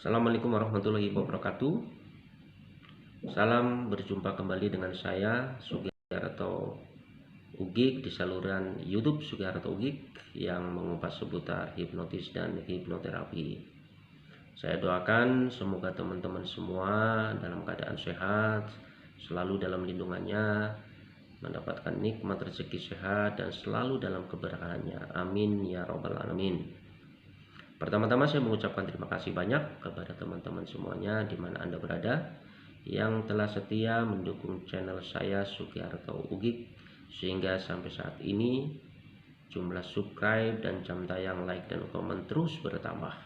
Assalamualaikum warahmatullahi wabarakatuh. Salam berjumpa kembali dengan saya Sugiharto Ugik di saluran YouTube Sugiharto Ugik yang mengupas seputar hipnotis dan hipnoterapi. Saya doakan semoga teman-teman semua dalam keadaan sehat, selalu dalam lindungannya, mendapatkan nikmat rezeki sehat dan selalu dalam keberkahannya. Amin ya robbal alamin. Pertama-tama saya mengucapkan terima kasih banyak kepada teman-teman semuanya di mana Anda berada yang telah setia mendukung channel saya Sugiharto Ugik sehingga sampai saat ini jumlah subscribe dan jam tayang, like dan komen terus bertambah.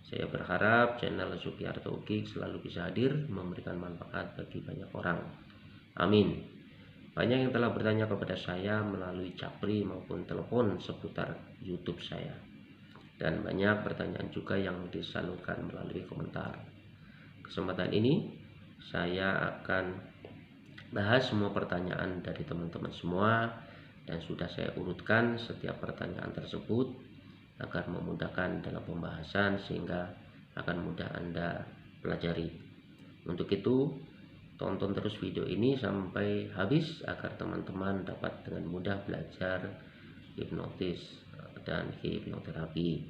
Saya berharap channel Sugiharto Ugik selalu bisa hadir memberikan manfaat bagi banyak orang. Amin. Banyak yang telah bertanya kepada saya melalui japri maupun telepon seputar YouTube saya. Dan banyak pertanyaan juga yang disalurkan melalui komentar. Kesempatan ini saya akan bahas semua pertanyaan dari teman-teman semua dan sudah saya urutkan setiap pertanyaan tersebut agar memudahkan dalam pembahasan sehingga akan mudah Anda pelajari. Untuk itu tonton terus video ini sampai habis agar teman-teman dapat dengan mudah belajar hipnotis dan hipnoterapi.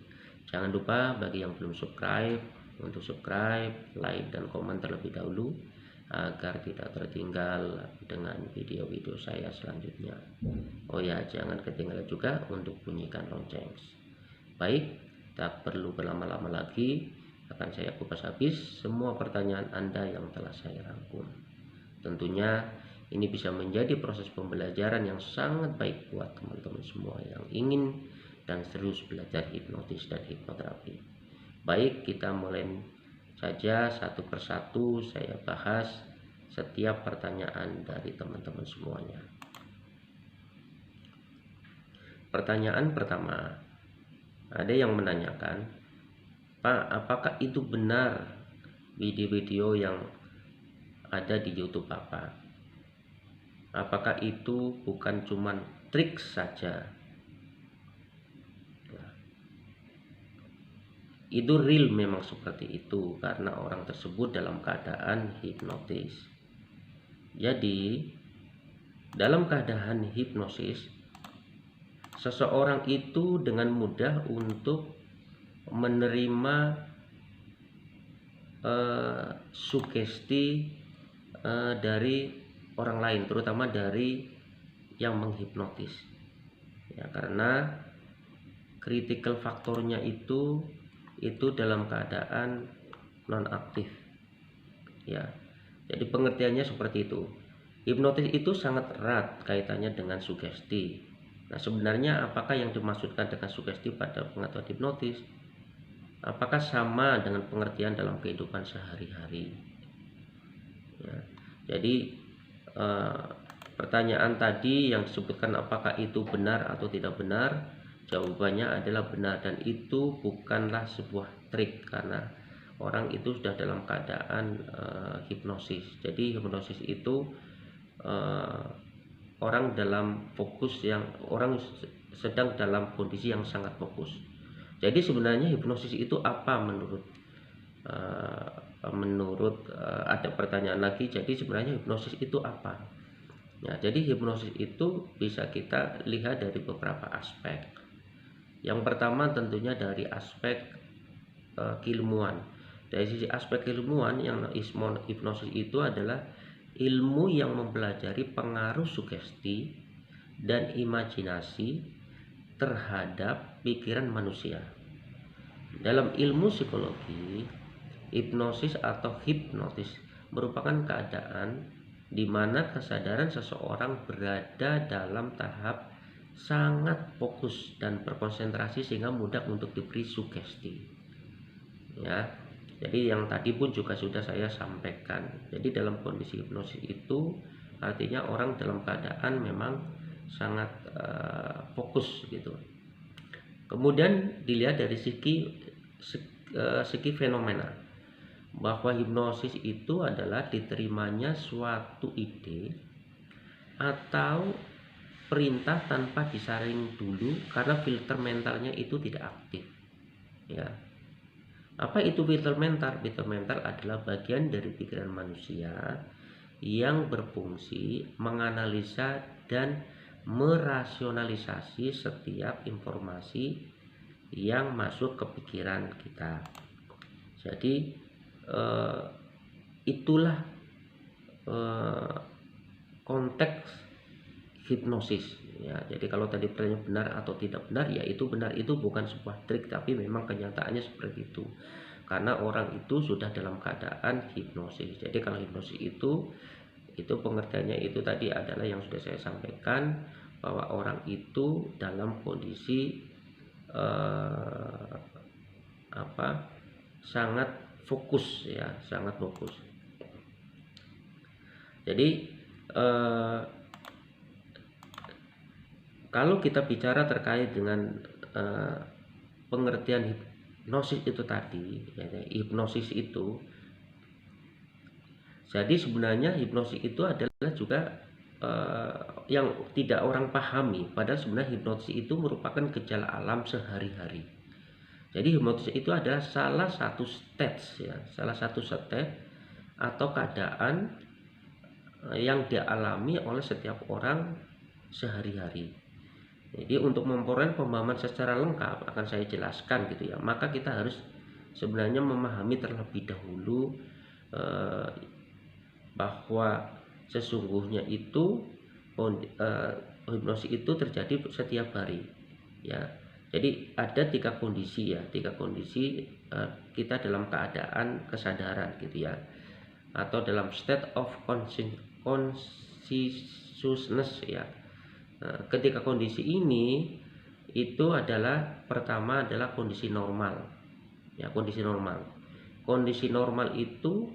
Jangan lupa bagi yang belum subscribe untuk subscribe, like dan komen terlebih dahulu agar tidak tertinggal dengan video-video saya selanjutnya. Oh ya, jangan ketinggalan juga untuk bunyikan lonceng. Baik, tak perlu berlama-lama lagi, akan saya kupas habis semua pertanyaan Anda yang telah saya rangkum. Tentunya ini bisa menjadi proses pembelajaran yang sangat baik buat teman-teman semua yang ingin dan serius belajar hipnotis dan hipnoterapi. Baik, kita mulai saja satu persatu saya bahas setiap pertanyaan dari teman-teman semuanya. Pertanyaan pertama, ada yang menanyakan, Pak, apakah itu benar video-video yang ada di YouTube Bapak? Apakah itu bukan cuman trik saja? Itu real memang seperti itu karena orang tersebut dalam keadaan hipnotis. Jadi dalam keadaan hipnosis seseorang itu dengan mudah untuk menerima sugesti dari orang lain, terutama dari yang menghipnotis ya, karena critical faktornya itu dalam keadaan nonaktif ya. Jadi pengertiannya seperti itu. Hipnotis itu sangat erat kaitannya dengan sugesti. Nah, sebenarnya apakah yang dimaksudkan dengan sugesti pada pengetahuan hipnotis? Apakah sama dengan pengertian dalam kehidupan sehari-hari ya. Jadi pertanyaan tadi yang disebutkan apakah itu benar atau tidak benar, jawabannya adalah benar, dan itu bukanlah sebuah trik karena orang itu sudah dalam keadaan hipnosis. Jadi hipnosis itu orang dalam fokus, yang orang sedang dalam kondisi yang sangat fokus. Jadi sebenarnya hipnosis itu apa menurut ada pertanyaan lagi, jadi sebenarnya hipnosis itu apa? Ya, jadi hipnosis itu bisa kita lihat dari beberapa aspek. Yang pertama tentunya dari aspek keilmuan. Dari sisi aspek keilmuan, yang hipnosis itu adalah ilmu yang mempelajari pengaruh sugesti dan imajinasi terhadap pikiran manusia. Dalam ilmu psikologi, hipnosis atau hipnotis merupakan keadaan di mana kesadaran seseorang berada dalam tahap sangat fokus dan berkonsentrasi sehingga mudah untuk diberi sugesti ya. Jadi yang tadi pun juga sudah saya sampaikan. Jadi dalam kondisi hipnosis itu artinya orang dalam keadaan memang sangat fokus gitu. Kemudian dilihat dari segi fenomena, bahwa hipnosis itu adalah diterimanya suatu ide atau perintah tanpa disaring dulu karena filter mentalnya itu tidak aktif ya. Apa itu filter mental? Filter mental adalah bagian dari pikiran manusia yang berfungsi menganalisa dan merasionalisasi setiap informasi yang masuk ke pikiran kita. Jadi itulah konteks hipnosis ya. Jadi kalau tadi pertanyaan benar atau tidak benar, ya itu benar, itu bukan sebuah trik, tapi memang kenyataannya seperti itu. Karena orang itu sudah dalam keadaan hipnosis. Jadi kalau hipnosis itu pengertiannya itu tadi adalah yang sudah saya sampaikan, bahwa orang itu dalam kondisi sangat fokus ya, sangat fokus. Jadi kalau kita bicara terkait dengan pengertian hipnosis itu tadi ya, hipnosis itu, jadi sebenarnya hipnosis itu adalah juga yang tidak orang pahami, padahal sebenarnya hipnosis itu merupakan gejala alam sehari-hari. Jadi hipnosis itu adalah salah satu stage ya, salah satu stage atau keadaan yang dialami oleh setiap orang sehari-hari. Jadi untuk memperoleh pemahaman secara lengkap akan saya jelaskan gitu ya, maka kita harus sebenarnya memahami terlebih dahulu bahwa sesungguhnya itu hipnosis itu terjadi setiap hari ya. Jadi ada tiga kondisi ya, kita dalam keadaan kesadaran gitu ya, atau dalam state of consciousness ya. Nah, ketika kondisi ini itu adalah pertama adalah kondisi normal ya, kondisi normal. Kondisi normal itu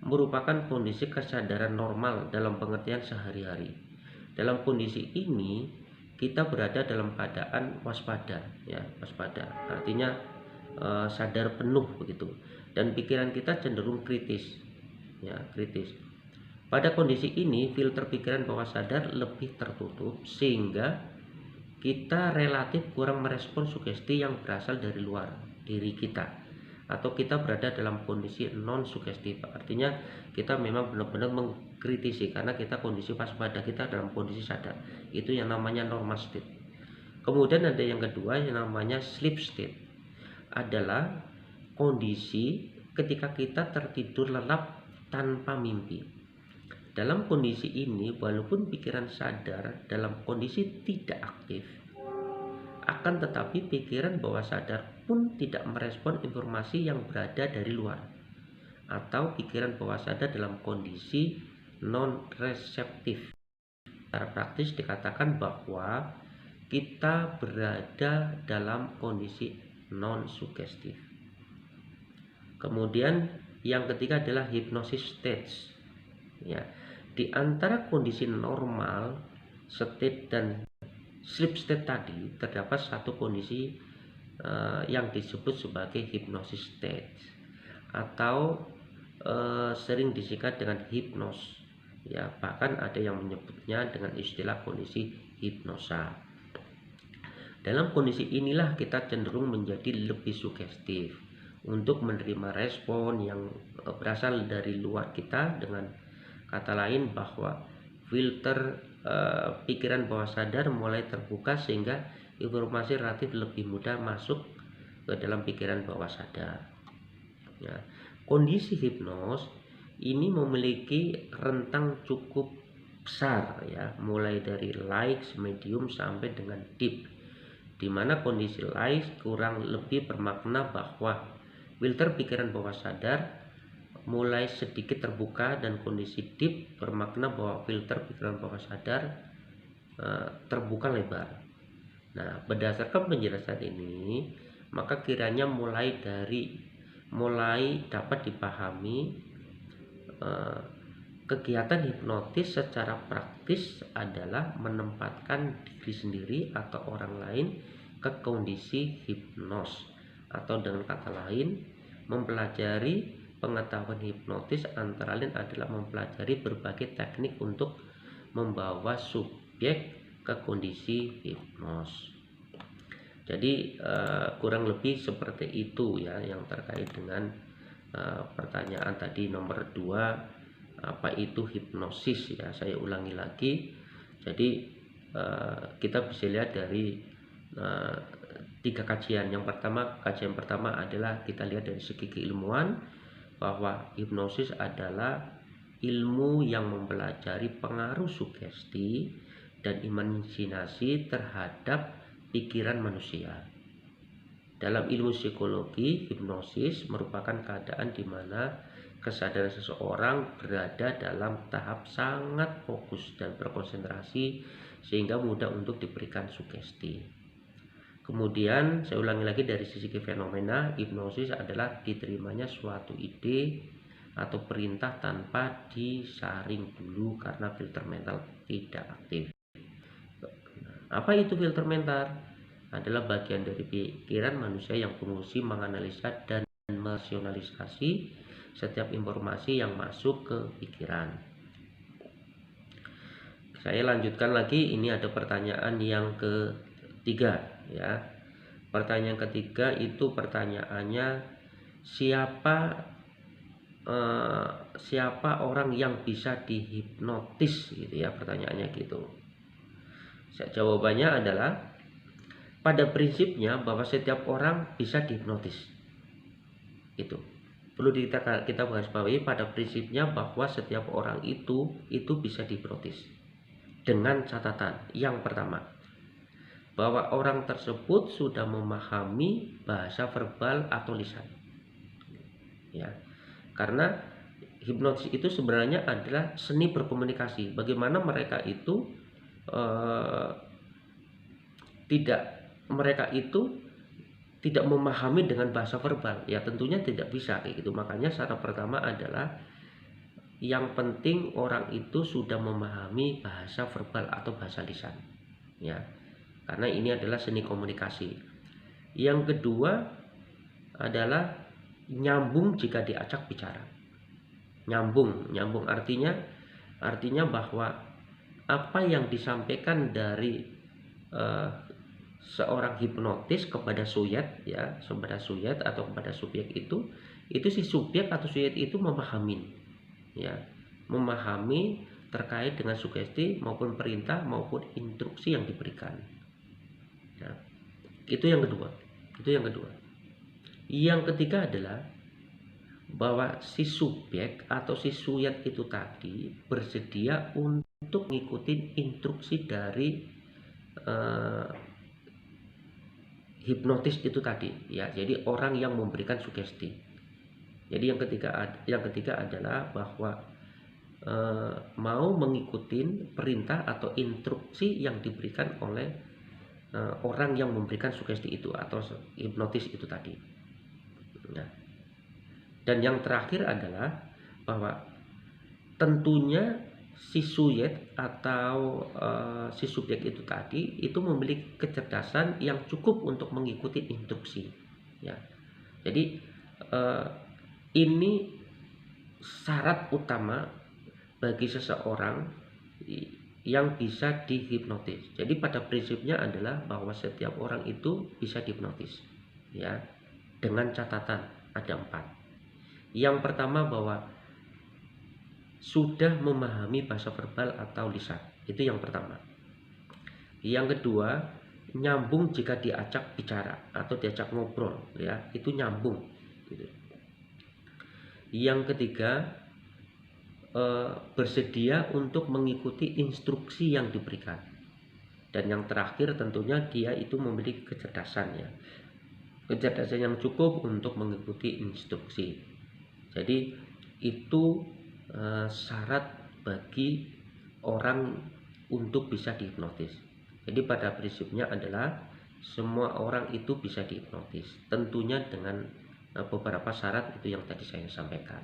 merupakan kondisi kesadaran normal dalam pengertian sehari-hari. Dalam kondisi ini kita berada dalam keadaan waspada ya, waspada artinya sadar penuh begitu, dan pikiran kita cenderung kritis ya, kritis. Pada kondisi ini filter pikiran bawah sadar lebih tertutup sehingga kita relatif kurang merespon sugesti yang berasal dari luar diri kita, atau kita berada dalam kondisi non sugestif, artinya kita memang benar-benar mengkritisi karena kita kondisi waspada, kita dalam kondisi sadar, itu yang namanya normal state. Kemudian ada yang kedua yang namanya sleep state, adalah kondisi ketika kita tertidur lelap tanpa mimpi. Dalam kondisi ini, walaupun pikiran sadar dalam kondisi tidak aktif, akan tetapi pikiran bawah sadar pun tidak merespon informasi yang berada dari luar, atau pikiran bawah sadar dalam kondisi non-reseptif. Secara praktis dikatakan bahwa kita berada dalam kondisi non-sugestif. Kemudian yang ketiga adalah hypnosis stage ya. Di antara kondisi normal state dan sleep state tadi terdapat satu kondisi yang disebut sebagai hypnosis state, atau sering disingkat dengan hipnos ya, bahkan ada yang menyebutnya dengan istilah kondisi hipnosa. Dalam kondisi inilah kita cenderung menjadi lebih sugestif untuk menerima respon yang berasal dari luar kita. Dengan kata lain, bahwa filter pikiran bawah sadar mulai terbuka sehingga informasi relatif lebih mudah masuk ke dalam pikiran bawah sadar ya. Kondisi hipnos ini memiliki rentang cukup besar ya, mulai dari light, medium sampai dengan deep, di mana kondisi light kurang lebih bermakna bahwa filter pikiran bawah sadar mulai sedikit terbuka, dan kondisi deep bermakna bahwa filter pikiran bawah sadar terbuka lebar. Nah, berdasarkan penjelasan ini, maka kiranya mulai dapat dipahami kegiatan hipnotis secara praktis adalah menempatkan diri sendiri atau orang lain ke kondisi hipnos, atau dengan kata lain mempelajari pengetahuan hipnotis antara lain adalah mempelajari berbagai teknik untuk membawa subjek ke kondisi hipnos. Jadi kurang lebih seperti itu ya yang terkait dengan pertanyaan tadi nomor 2, apa itu hipnosis ya. Saya ulangi lagi. Jadi kita bisa lihat dari 3 kajian. Kajian pertama adalah kita lihat dari segi keilmuan, bahwa hipnosis adalah ilmu yang mempelajari pengaruh sugesti dan imajinasi terhadap pikiran manusia. Dalam ilmu psikologi, hipnosis merupakan keadaan di mana kesadaran seseorang berada dalam tahap sangat fokus dan berkonsentrasi sehingga mudah untuk diberikan sugesti. Kemudian saya ulangi lagi dari sisi fenomena, hipnosis adalah diterimanya suatu ide atau perintah tanpa disaring dulu karena filter mental tidak aktif. Apa itu filter mental? Adalah bagian dari pikiran manusia yang berfungsi menganalisa dan merasionalisasi setiap informasi yang masuk ke pikiran. Saya lanjutkan lagi, ini ada pertanyaan yang ketiga ya. Pertanyaan ketiga itu pertanyaannya, siapa orang yang bisa dihipnotis gitu ya, pertanyaannya gitu. Jawabannya adalah pada prinsipnya bahwa setiap orang bisa dihipnotis. Itu perlu kita garis bawahi, pada prinsipnya bahwa setiap orang itu bisa dihipnotis, dengan catatan yang pertama, bahwa orang tersebut sudah memahami bahasa verbal atau lisan ya. Karena hipnotis itu sebenarnya adalah seni berkomunikasi. Bagaimana mereka itu tidak memahami dengan bahasa verbal ya, tentunya tidak bisa kayak gitu. Makanya syarat pertama adalah yang penting orang itu sudah memahami bahasa verbal atau bahasa lisan ya, karena ini adalah seni komunikasi. Yang kedua adalah nyambung jika diajak bicara. Nyambung artinya bahwa apa yang disampaikan dari seorang hipnotis kepada subjek ya, kepada subjek atau kepada subjek itu si subjek atau subjek itu memahami ya, memahami terkait dengan sugesti maupun perintah maupun instruksi yang diberikan ya. Itu yang kedua. Yang ketiga adalah bahwa si subjek atau si subjek itu tadi bersedia untuk mengikuti instruksi dari hipnotis itu tadi ya. Jadi orang yang memberikan sugesti. Jadi yang ketiga adalah bahwa mau mengikuti perintah atau instruksi yang diberikan oleh orang yang memberikan sugesti itu atau hipnotis itu tadi. Nah, dan yang terakhir adalah bahwa tentunya si subjek atau si subjek itu tadi itu memiliki kecerdasan yang cukup untuk mengikuti instruksi ya. Jadi ini syarat utama bagi seseorang yang bisa dihipnotis. Jadi pada prinsipnya adalah bahwa setiap orang itu bisa dihipnotis ya, dengan catatan ada 4. Yang pertama bahwa sudah memahami bahasa verbal atau lisan, itu yang pertama. Yang kedua, nyambung jika diajak bicara atau diajak ngobrol ya, itu nyambung gitu. Yang ketiga, bersedia untuk mengikuti instruksi yang diberikan. Dan yang terakhir tentunya dia itu memiliki kecerdasan ya, kecerdasan yang cukup untuk mengikuti instruksi. Jadi itu syarat bagi orang untuk bisa dihipnotis. Jadi pada prinsipnya adalah semua orang itu bisa dihipnotis, tentunya dengan beberapa syarat itu yang tadi saya sampaikan.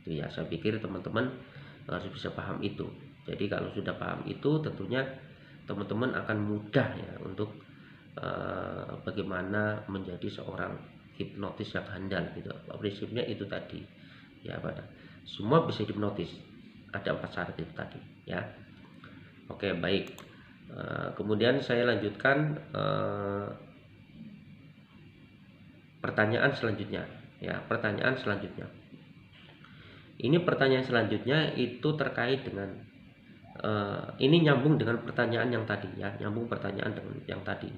Itu ya, saya pikir teman-teman harus bisa paham itu. Jadi kalau sudah paham itu tentunya teman-teman akan mudah ya untuk bagaimana menjadi seorang hipnotis yang handal gitu. Prinsipnya itu tadi ya, pada semua bisa hipnotis, ada 4 syarat itu tadi ya. Oke baik, kemudian saya lanjutkan pertanyaan selanjutnya ya, pertanyaan selanjutnya. Ini pertanyaan selanjutnya itu terkait dengan ini nyambung dengan pertanyaan yang tadi ya, nyambung pertanyaan dengan yang tadi.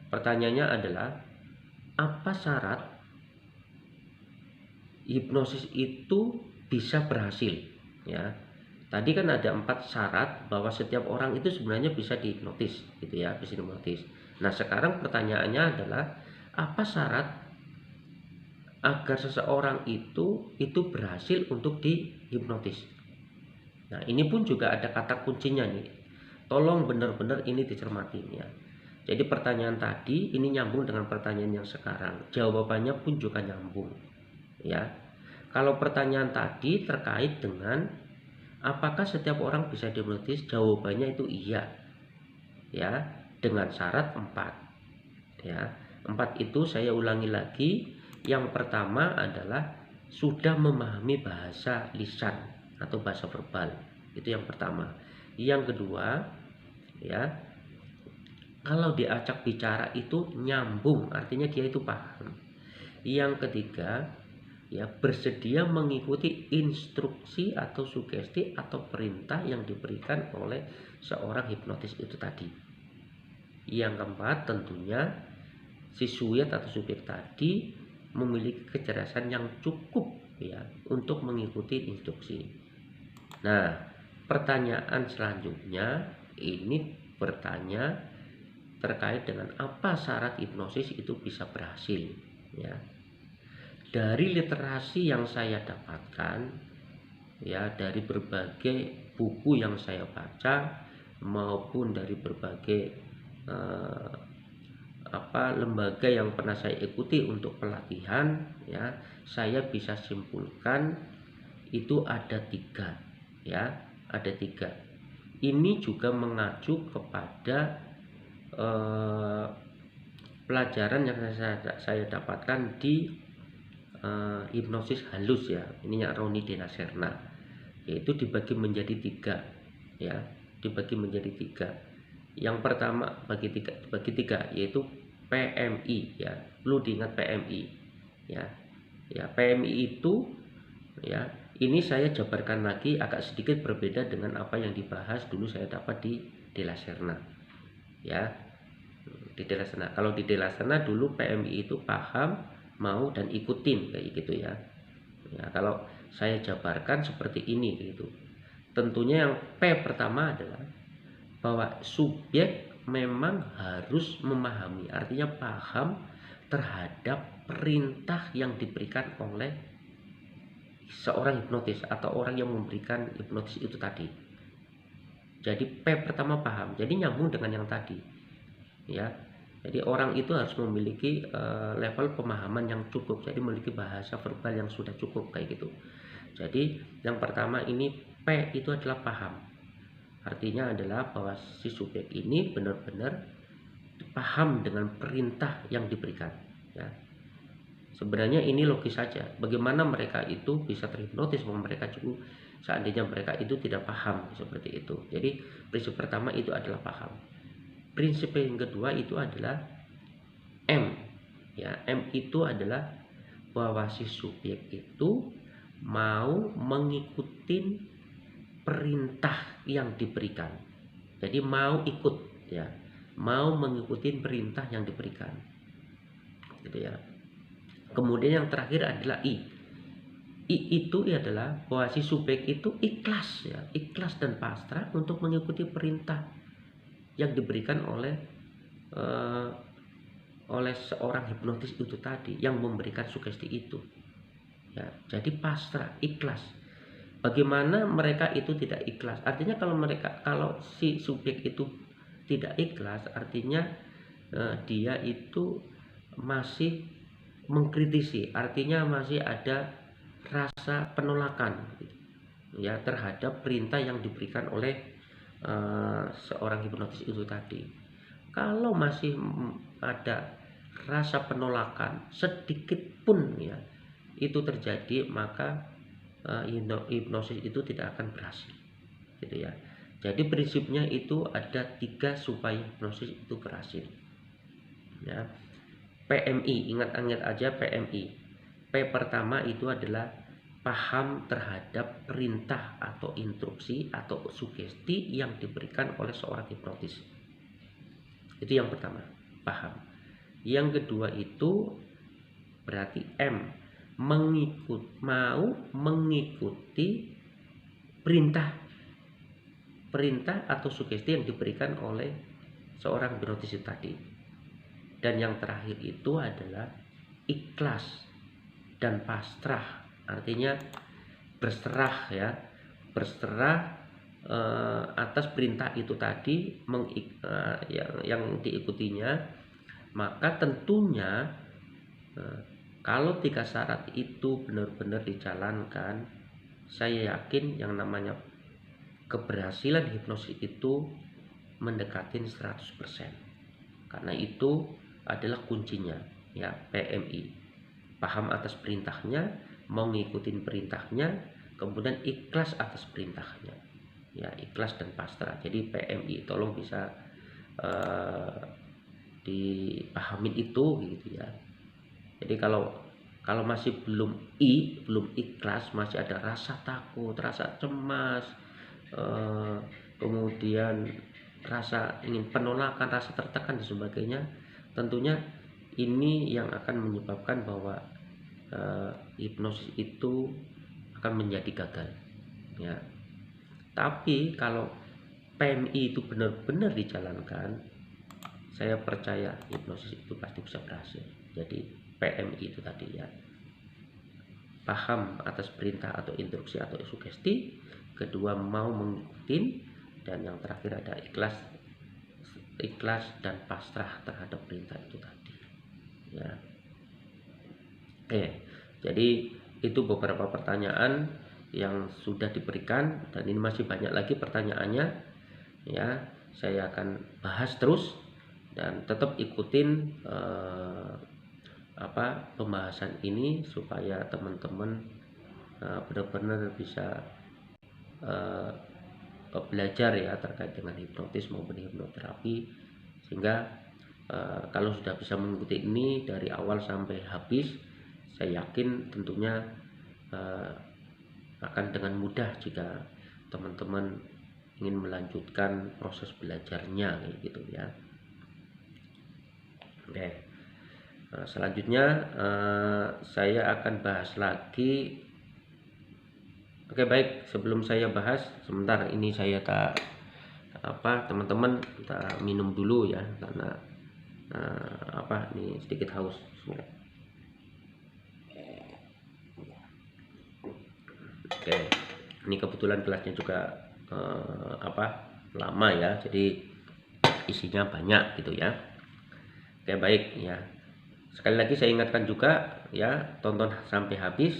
Pertanyaannya adalah, apa syarat hipnosis itu bisa berhasil ya? Tadi kan ada 4 syarat bahwa setiap orang itu sebenarnya bisa dihipnotis gitu ya, bisa dihipnotis. Nah, sekarang pertanyaannya adalah, apa syarat agar seseorang itu berhasil untuk dihipnotis? Nah, ini pun juga ada kata kuncinya nih. Tolong benar-benar ini dicermati ya. Jadi pertanyaan tadi ini nyambung dengan pertanyaan yang sekarang. Jawabannya pun juga nyambung. Ya. Kalau pertanyaan tadi terkait dengan apakah setiap orang bisa dihipnotis? Jawabannya itu iya. Ya, dengan syarat 4. Ya. 4 itu saya ulangi lagi. Yang pertama adalah sudah memahami bahasa lisan atau bahasa verbal. Itu yang pertama. Yang kedua, ya, kalau diajak bicara itu nyambung, artinya dia itu paham. Yang ketiga, ya, bersedia mengikuti instruksi atau sugesti atau perintah yang diberikan oleh seorang hipnotis itu tadi. Yang keempat, tentunya si subjek atau subjek tadi memiliki kecerdasan yang cukup ya untuk mengikuti instruksi. Nah, pertanyaan selanjutnya ini bertanya terkait dengan apa syarat hipnosis itu bisa berhasil ya. Dari literasi yang saya dapatkan ya, dari berbagai buku yang saya baca maupun dari berbagai lembaga yang pernah saya ikuti untuk pelatihan ya, saya bisa simpulkan itu ada 3 ya, ada 3. Ini juga mengacu kepada pelajaran yang saya dapatkan di hipnosis halus ya, ininya Roni Della Serna, yaitu dibagi menjadi 3 ya, dibagi menjadi 3. Yang pertama bagi 3 yaitu PMI ya, perlu diingat PMI ya. Ya, PMI itu ya, ini saya jabarkan lagi agak sedikit berbeda dengan apa yang dibahas dulu saya dapat di Della Serna ya. Di Della Serna, kalau di Della Serna dulu PMI itu paham, mau, dan ikutin kayak gitu ya. Ya, kalau saya jabarkan seperti ini gitu. Tentunya yang P pertama adalah bahwa subjek memang harus memahami, artinya paham terhadap perintah yang diberikan oleh seorang hipnotis atau orang yang memberikan hipnotis itu tadi. Jadi P pertama paham, jadi nyambung dengan yang tadi ya. Jadi orang itu harus memiliki level pemahaman yang cukup, jadi memiliki bahasa verbal yang sudah cukup kayak gitu. Jadi yang pertama ini P itu adalah paham, artinya adalah bahwa si subjek ini benar-benar paham dengan perintah yang diberikan ya. Sebenarnya ini logis saja, bagaimana mereka itu bisa terhipnotis bahwa mereka cukup seandainya mereka itu tidak paham seperti itu. Jadi prinsip pertama itu adalah paham. Prinsip yang kedua itu adalah M ya. M itu adalah bahwa si subjek itu mau mengikuti perintah yang diberikan. Jadi mau ikut ya, mau mengikuti perintah yang diberikan gitu ya. Kemudian yang terakhir adalah I itu adalah bahwa si subjek itu ikhlas ya, ikhlas dan pasrah untuk mengikuti perintah yang diberikan oleh seorang hipnotis itu tadi yang memberikan sugesti itu ya. Jadi pasrah, ikhlas. Bagaimana mereka itu tidak ikhlas? Artinya kalau si subjek itu tidak ikhlas, artinya dia itu masih mengkritisi, artinya masih ada rasa penolakan ya terhadap perintah yang diberikan oleh seorang hipnotis itu tadi. Kalau masih ada rasa penolakan sedikit pun ya itu terjadi, maka hipnosis itu tidak akan berhasil gitu ya. Jadi prinsipnya itu ada 3 supaya hipnosis itu berhasil ya. PMI, ingat-ingat aja PMI. P pertama itu adalah paham terhadap perintah atau instruksi atau sugesti yang diberikan oleh seorang hipnotis. Itu yang pertama, paham. Yang kedua itu berarti M, mau mengikuti perintah atau sugesti yang diberikan oleh seorang hipnotis tadi. Dan yang terakhir itu adalah ikhlas dan pasrah, artinya berserah ya, berserah atas perintah itu tadi, yang diikutinya. Maka tentunya kalau 3 syarat itu benar-benar dijalankan, saya yakin yang namanya keberhasilan hipnosis itu mendekatin 100%. Karena itu adalah kuncinya ya, PMI. Paham atas perintahnya, mau ngikutin perintahnya, kemudian ikhlas atas perintahnya. Ya, ikhlas dan pasrah. Jadi PMI tolong bisa dipahamin itu gitu ya. Jadi kalau masih belum ikhlas, masih ada rasa takut, rasa cemas, kemudian rasa ingin penolakan, rasa tertekan dan sebagainya, tentunya ini yang akan menyebabkan bahwa hipnosis itu akan menjadi gagal ya. Tapi kalau PMI itu benar-benar dijalankan, saya percaya hipnosis itu pasti bisa berhasil. Jadi PMI itu tadi ya, paham atas perintah atau instruksi atau sugesti, kedua mau mengikuti, dan yang terakhir ada ikhlas dan pasrah terhadap perintah itu tadi ya. Jadi itu beberapa pertanyaan yang sudah diberikan, dan ini masih banyak lagi pertanyaannya ya. Saya akan bahas terus, dan tetap ikutin pembahasan ini supaya teman-teman benar-benar bisa belajar ya terkait dengan hipnotis maupun hipnoterapi, sehingga kalau sudah bisa mengikuti ini dari awal sampai habis, saya yakin tentunya akan dengan mudah jika teman-teman ingin melanjutkan proses belajarnya kayak gitu ya. Oke, selanjutnya saya akan bahas lagi. Oke, baik, sebelum saya bahas, sebentar ini saya teman-teman kita minum dulu ya, karena ini sedikit haus. Oke, ini kebetulan kelasnya juga lama ya, jadi isinya banyak gitu ya. Oke, baik ya. Sekali lagi saya ingatkan juga ya, tonton sampai habis.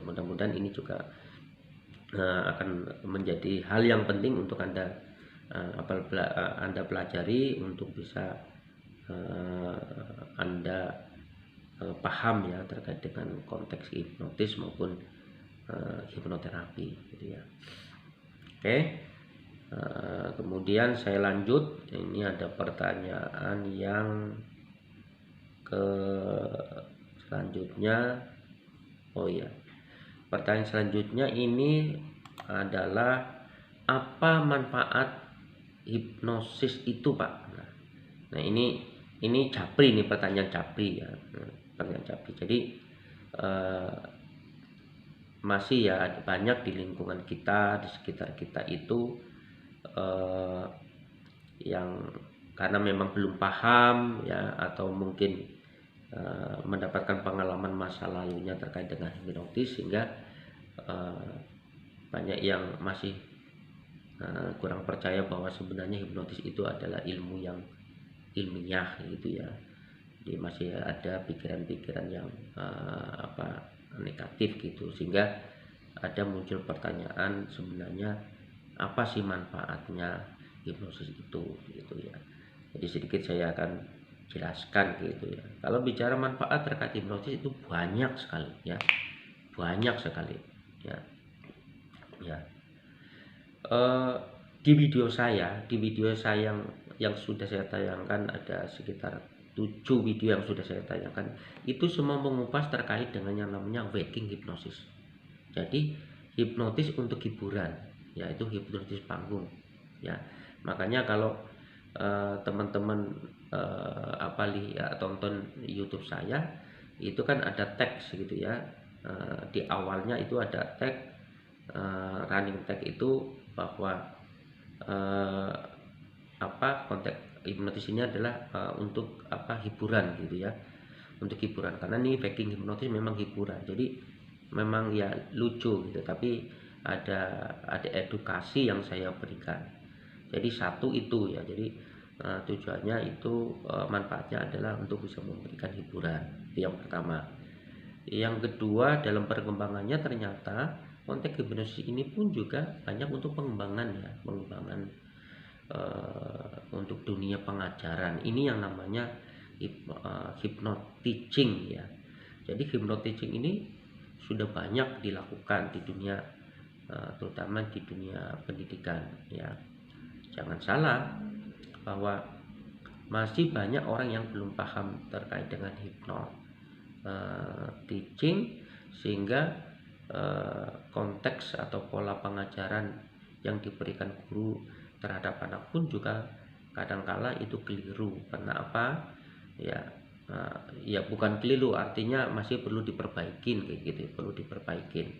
Mudah-mudahan ini juga akan menjadi hal yang penting untuk Anda pelajari, untuk bisa Anda paham ya terkait dengan konteks hipnotis maupun hipnoterapi gitu ya. Oke, kemudian saya lanjut. Ini ada pertanyaan yang selanjutnya. Pertanyaan selanjutnya ini adalah, apa manfaat hipnosis itu, Pak? Nah, ini Japri, ini pertanyaan Japri ya. Pertanyaan Japri. Jadi masih ya banyak di lingkungan kita, di sekitar kita itu yang karena memang belum paham ya, atau mungkin mendapatkan pengalaman masa lalunya terkait dengan hipnotis, sehingga banyak yang masih kurang percaya bahwa sebenarnya hipnotis itu adalah ilmu yang ilmiah gitu ya. Jadi masih ada pikiran-pikiran yang negatif gitu, sehingga ada muncul pertanyaan, sebenarnya apa sih manfaatnya hipnosis itu gitu ya. Jadi sedikit saya akan jelaskan gitu ya. Kalau bicara manfaat terkait hipnosis itu banyak sekali ya, banyak sekali ya. Di video saya yang sudah saya tayangkan ada sekitar 7 video yang sudah saya tanyakan itu semua mengupas terkait dengan yang namanya waking hypnosis. Jadi hipnotis untuk hiburan, yaitu hipnotis panggung ya. Makanya kalau teman-teman tonton YouTube saya itu kan ada teks gitu ya. Di awalnya itu ada tag, running tag itu bahwa konteks hipnotis ini adalah untuk hiburan gitu ya, untuk hiburan, karena nih backing hipnotis memang hiburan, jadi memang ya lucu gitu, tapi ada edukasi yang saya berikan. Jadi satu itu ya, jadi tujuannya itu manfaatnya adalah untuk bisa memberikan hiburan, itu yang pertama. Yang kedua, dalam perkembangannya ternyata konteks hipnosis ini pun juga banyak untuk pengembangan ya, pengembangan untuk dunia pengajaran. Ini yang namanya hypnoteaching ya. Jadi hypnoteaching ini sudah banyak dilakukan di dunia, terutama di dunia pendidikan ya. Jangan salah bahwa masih banyak orang yang belum paham terkait dengan teaching, sehingga konteks atau pola pengajaran yang diberikan guru terhadap anak pun juga kadangkala itu keliru. Kenapa ya? Ya bukan keliru, artinya masih perlu diperbaikin kayak gitu, perlu diperbaikin.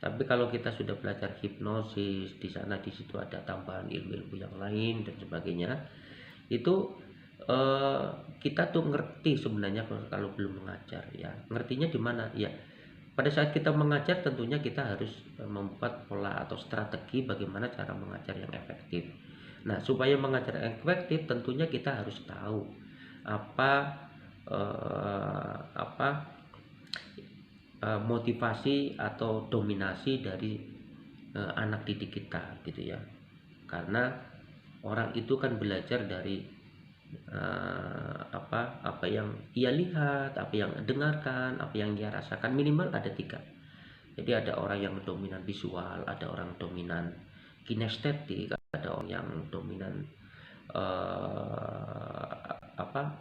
Tapi kalau kita sudah belajar hipnosis, di sana di situ ada tambahan ilmu-ilmu yang lain dan sebagainya, itu kita tuh ngerti sebenarnya. Kalau belum mengajar ya, ngertinya di mana ya, pada saat kita mengajar tentunya kita harus membuat pola atau strategi bagaimana cara mengajar yang efektif. Nah, supaya mengajar yang efektif tentunya kita harus tahu motivasi atau dominasi dari anak didik kita gitu ya. Karena orang itu kan belajar dari apa yang ia lihat, apa yang dengarkan, apa yang ia rasakan. Minimal ada 3. Jadi ada orang yang dominan visual, ada orang dominan kinestetik, ada orang yang dominan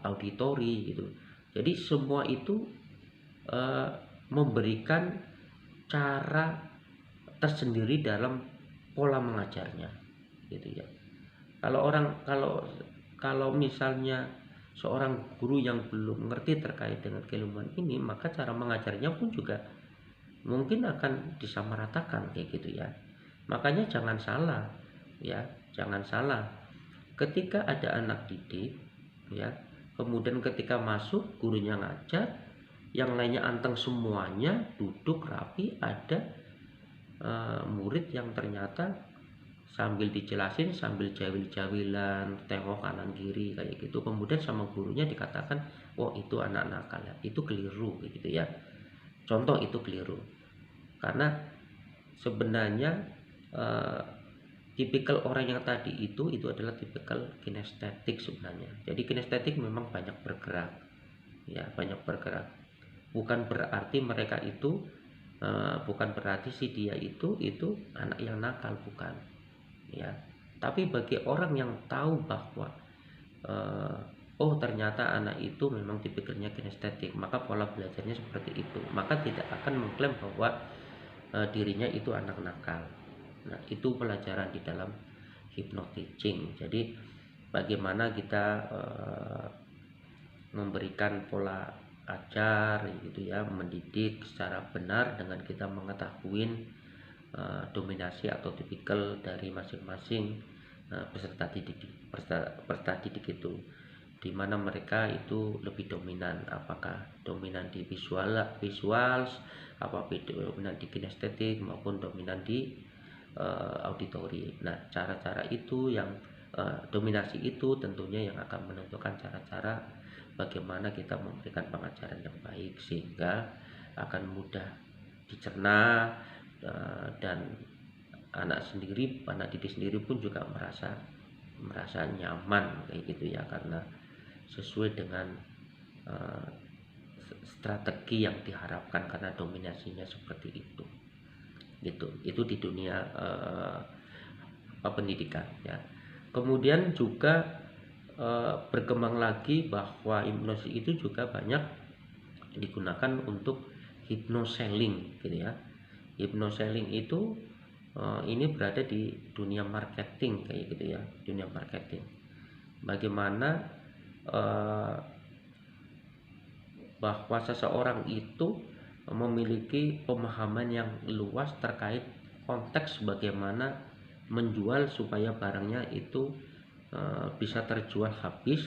auditori gitu. Jadi semua itu memberikan cara tersendiri dalam pola mengajarnya gitu ya. Kalau misalnya seorang guru yang belum mengerti terkait dengan keilmuan ini, maka cara mengajarnya pun juga mungkin akan disamaratakan kayak gitu ya. Makanya jangan salah ya, jangan salah ketika ada anak didik ya, kemudian ketika masuk gurunya ngajar, yang lainnya anteng semuanya, duduk rapi, ada murid yang ternyata sambil dijelasin, sambil jawil-jawilan, tengok kanan kiri kayak gitu, kemudian sama gurunya dikatakan, oh itu anak nakal ya, itu keliru gitu ya. Contoh itu keliru, karena sebenarnya tipikal orang yang tadi itu adalah tipikal kinestetik sebenarnya. Jadi kinestetik memang banyak bergerak ya, banyak bergerak. Bukan berarti mereka itu bukan berarti si dia itu anak yang nakal, bukan ya. Tapi bagi orang yang tahu bahwa oh ternyata anak itu memang tipikalnya kinestetik, maka pola belajarnya seperti itu, maka tidak akan mengklaim bahwa dirinya itu anak nakal. Nah, itu pelajaran di dalam hypnoteaching. Jadi bagaimana kita memberikan pola ajar gitu ya, mendidik secara benar dengan kita mengetahui dominasi atau tipikal dari masing-masing peserta didik itu, di mana mereka itu lebih dominan, apakah dominan di visual, apa dominan di kinestetik, maupun dominan di auditori. Nah, cara-cara itu yang dominasi itu tentunya yang akan menentukan cara-cara bagaimana kita memberikan pengajaran yang baik, sehingga akan mudah dicerna, dan anak didik sendiri pun juga merasa nyaman kayak gitu ya, karena sesuai dengan strategi yang diharapkan, karena dominasinya seperti itu gitu. Itu di dunia pendidikan ya. Kemudian juga berkembang lagi bahwa hipnosis itu juga banyak digunakan untuk hypnoselling gitu ya. Hypnoselling itu ini berada di dunia marketing kayak gitu ya, dunia marketing. Bagaimana bahwa seseorang itu memiliki pemahaman yang luas terkait konteks bagaimana menjual supaya barangnya itu bisa terjual habis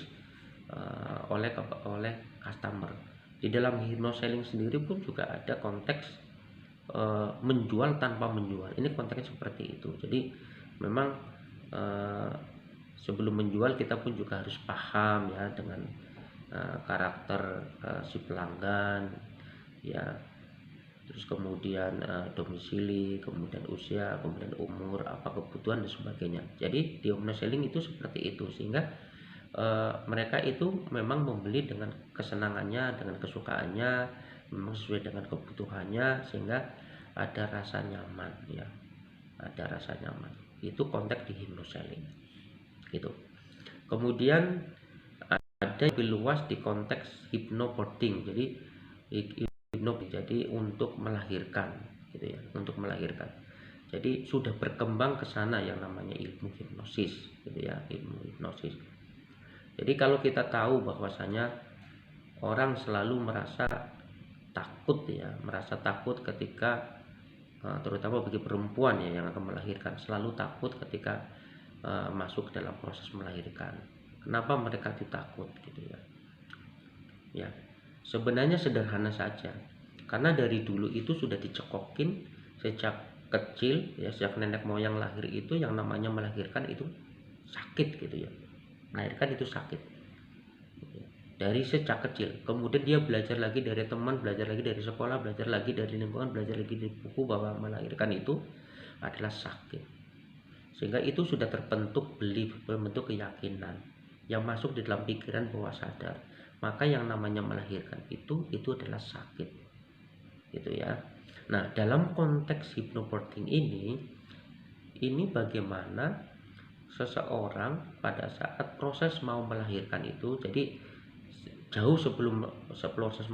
oleh customer. Di dalam hypnoselling sendiri pun juga ada konteks menjual tanpa menjual. Ini konteksnya seperti itu. Jadi memang sebelum menjual kita pun juga harus paham ya dengan karakter si pelanggan ya, terus kemudian domisili, kemudian usia, kemudian umur, apa kebutuhan dan sebagainya. Jadi di hypnoselling itu seperti itu, sehingga mereka itu memang membeli dengan kesenangannya, dengan kesukaannya, memang sesuai dengan kebutuhannya, sehingga ada rasa nyaman ya, ada rasa nyaman. Itu konteks di hypnoselling gitu. Kemudian ada lebih luas di konteks hypnobirthing. Jadi jadi untuk melahirkan gitu ya, untuk melahirkan. Jadi sudah berkembang ke sana yang namanya ilmu hipnosis gitu ya, ilmu hipnosis. Jadi kalau kita tahu bahwasanya orang selalu merasa takut ya, merasa takut ketika terutama bagi perempuan ya yang akan melahirkan, selalu takut ketika masuk dalam proses melahirkan. Kenapa mereka itu takut gitu ya? Ya, sebenarnya sederhana saja. Karena dari dulu itu sudah dicekokin sejak kecil ya, sejak nenek moyang lahir itu yang namanya melahirkan itu sakit gitu ya. Melahirkan itu sakit. Dari sejak kecil. Kemudian dia belajar lagi dari teman, belajar lagi dari sekolah, belajar lagi dari lingkungan, belajar lagi dari buku bahwa melahirkan itu adalah sakit. Sehingga itu sudah terbentuk belief, berbentuk keyakinan yang masuk di dalam pikiran bawah sadar. Maka yang namanya melahirkan itu adalah sakit gitu ya. Nah, dalam konteks hypnobirthing ini bagaimana seseorang pada saat proses mau melahirkan itu, jadi jauh sebelum proses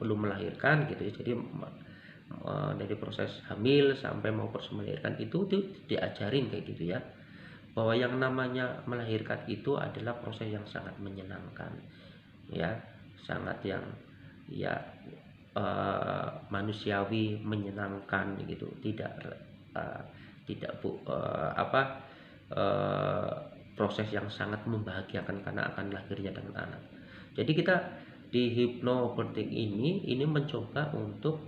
belum melahirkan gitu ya. Jadi dari proses hamil sampai mau proses melahirkan itu diajarin kayak gitu ya, bahwa yang namanya melahirkan itu adalah proses yang sangat menyenangkan ya, sangat yang ya manusiawi, menyenangkan gitu, tidak proses yang sangat membahagiakan karena akan lahirnya dengan anak. Jadi kita di hypnobirthing ini mencoba untuk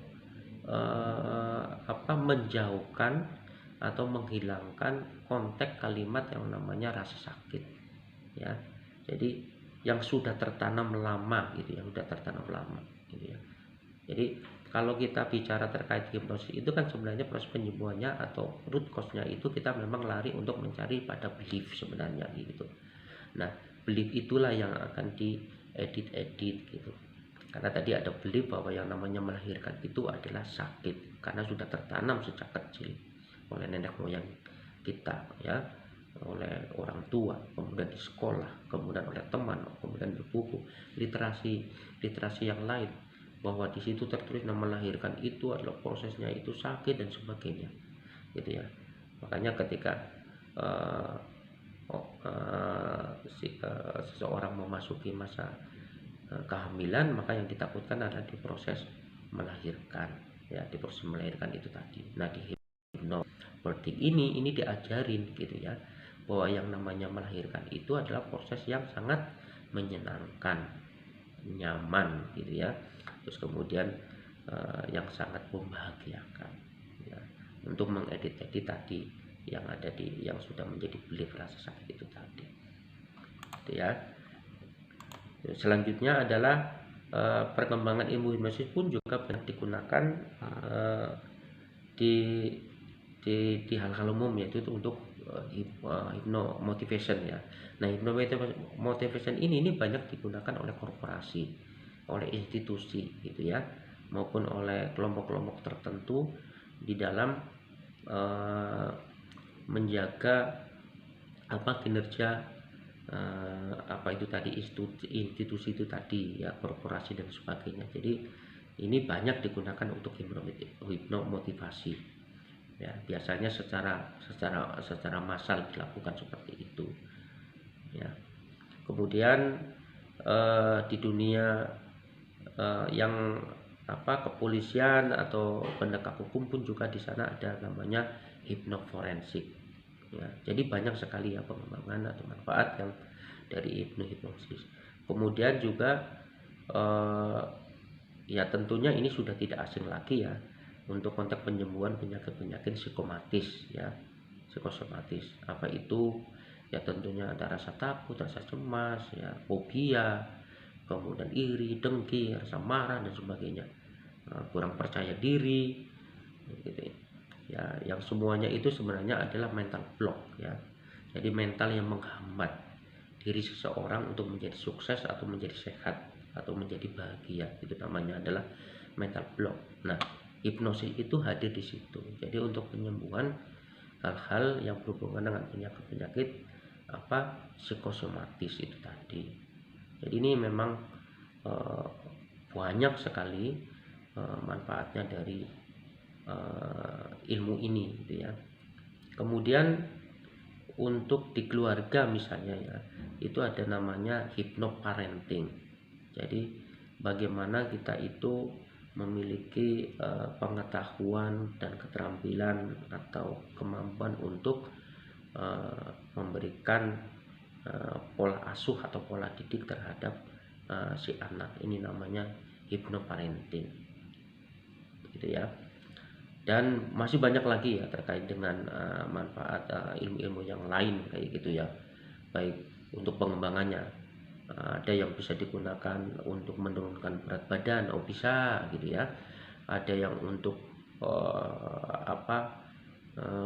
menjauhkan atau menghilangkan konteks kalimat yang namanya rasa sakit ya. Jadi yang sudah tertanam lama gitu, yang sudah tertanam lama gitu ya. Jadi kalau kita bicara terkait hipnosis itu kan sebenarnya proses penyembuhannya atau root cause-nya itu kita memang lari untuk mencari pada belief sebenarnya gitu. Nah, belief itulah yang akan diedit gitu. Karena tadi ada belief bahwa yang namanya melahirkan itu adalah sakit karena sudah tertanam sejak kecil oleh nenek moyang kita ya, oleh orang tua, kemudian di sekolah, kemudian oleh teman, kemudian di buku, literasi yang lain, bahwa di situ tertulis nama melahirkan itu adalah prosesnya itu sakit dan sebagainya gitu ya. Makanya ketika seseorang memasuki masa kehamilan, maka yang ditakutkan adalah di proses melahirkan ya, di proses melahirkan itu tadi. Nah, di hypnobirthing ini diajarin gitu ya, bahwa yang namanya melahirkan itu adalah proses yang sangat menyenangkan, nyaman gitu ya, terus kemudian yang sangat membahagiakan ya, untuk mengedit tadi yang ada di yang sudah menjadi belief rasa sakit itu tadi gitu ya. Selanjutnya adalah perkembangan ilmu hipnosis pun juga banyak digunakan di hal-hal umum, yaitu untuk hypnomotivation ya. Nah, hypnomotivation ini banyak digunakan oleh korporasi, oleh institusi gitu ya, maupun oleh kelompok-kelompok tertentu di dalam menjaga kinerja apa itu tadi, institusi itu tadi ya, korporasi dan sebagainya. Jadi ini banyak digunakan untuk hipnomotivasi ya, biasanya secara massal dilakukan seperti itu ya. Kemudian di dunia yang kepolisian atau penegak hukum pun juga di sana ada namanya hipnoforensik ya. Jadi banyak sekali ya pengembangan atau manfaat yang dari hipnosis. Kemudian juga ya tentunya ini sudah tidak asing lagi ya untuk konteks penyembuhan penyakit-penyakit psikomatis ya, psikosomatis. Apa itu? Ya tentunya ada rasa takut, rasa cemas ya, fobia, kemudian iri, dengki, rasa marah dan sebagainya, kurang percaya diri gitu ya. Yang semuanya itu sebenarnya adalah mental block ya. Jadi mental yang menghambat diri seseorang untuk menjadi sukses atau menjadi sehat atau menjadi bahagia, itu namanya adalah mental block. Nah, hipnosis itu hadir di situ. Jadi untuk penyembuhan hal-hal yang berhubungan dengan penyakit-penyakit psikosomatis itu tadi. Jadi ini memang banyak sekali manfaatnya dari ilmu ini gitu ya. Kemudian untuk di keluarga misalnya ya, itu ada namanya hypnoparenting. Jadi bagaimana kita itu memiliki pengetahuan dan keterampilan atau kemampuan untuk memberikan pola asuh atau pola didik terhadap si anak. Ini namanya hypnoparenting gitu ya. Dan masih banyak lagi ya terkait dengan manfaat ilmu-ilmu yang lain kayak gitu ya, baik untuk pengembangannya. Ada yang bisa digunakan untuk menurunkan berat badan, bisa gitu ya. Ada yang untuk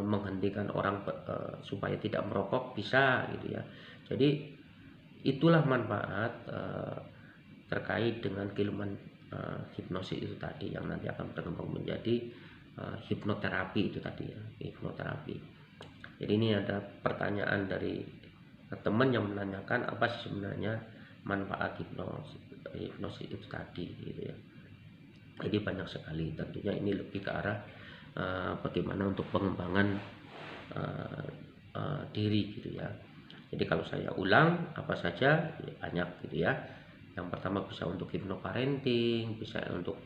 menghentikan orang supaya tidak merokok, bisa gitu ya. Jadi itulah manfaat terkait dengan keilmuan hipnosis itu tadi, yang nanti akan berkembang menjadi hipnoterapi itu tadi ya, hipnoterapi. Jadi ini ada pertanyaan dari teman yang menanyakan apa sih sebenarnya manfaat hipnosis itu tadi gitu ya. Jadi banyak sekali, tentunya ini lebih ke arah bagaimana untuk pengembangan diri gitu ya. Jadi kalau saya ulang apa saja ya banyak gitu ya. Yang pertama bisa untuk hipnoparenting, bisa untuk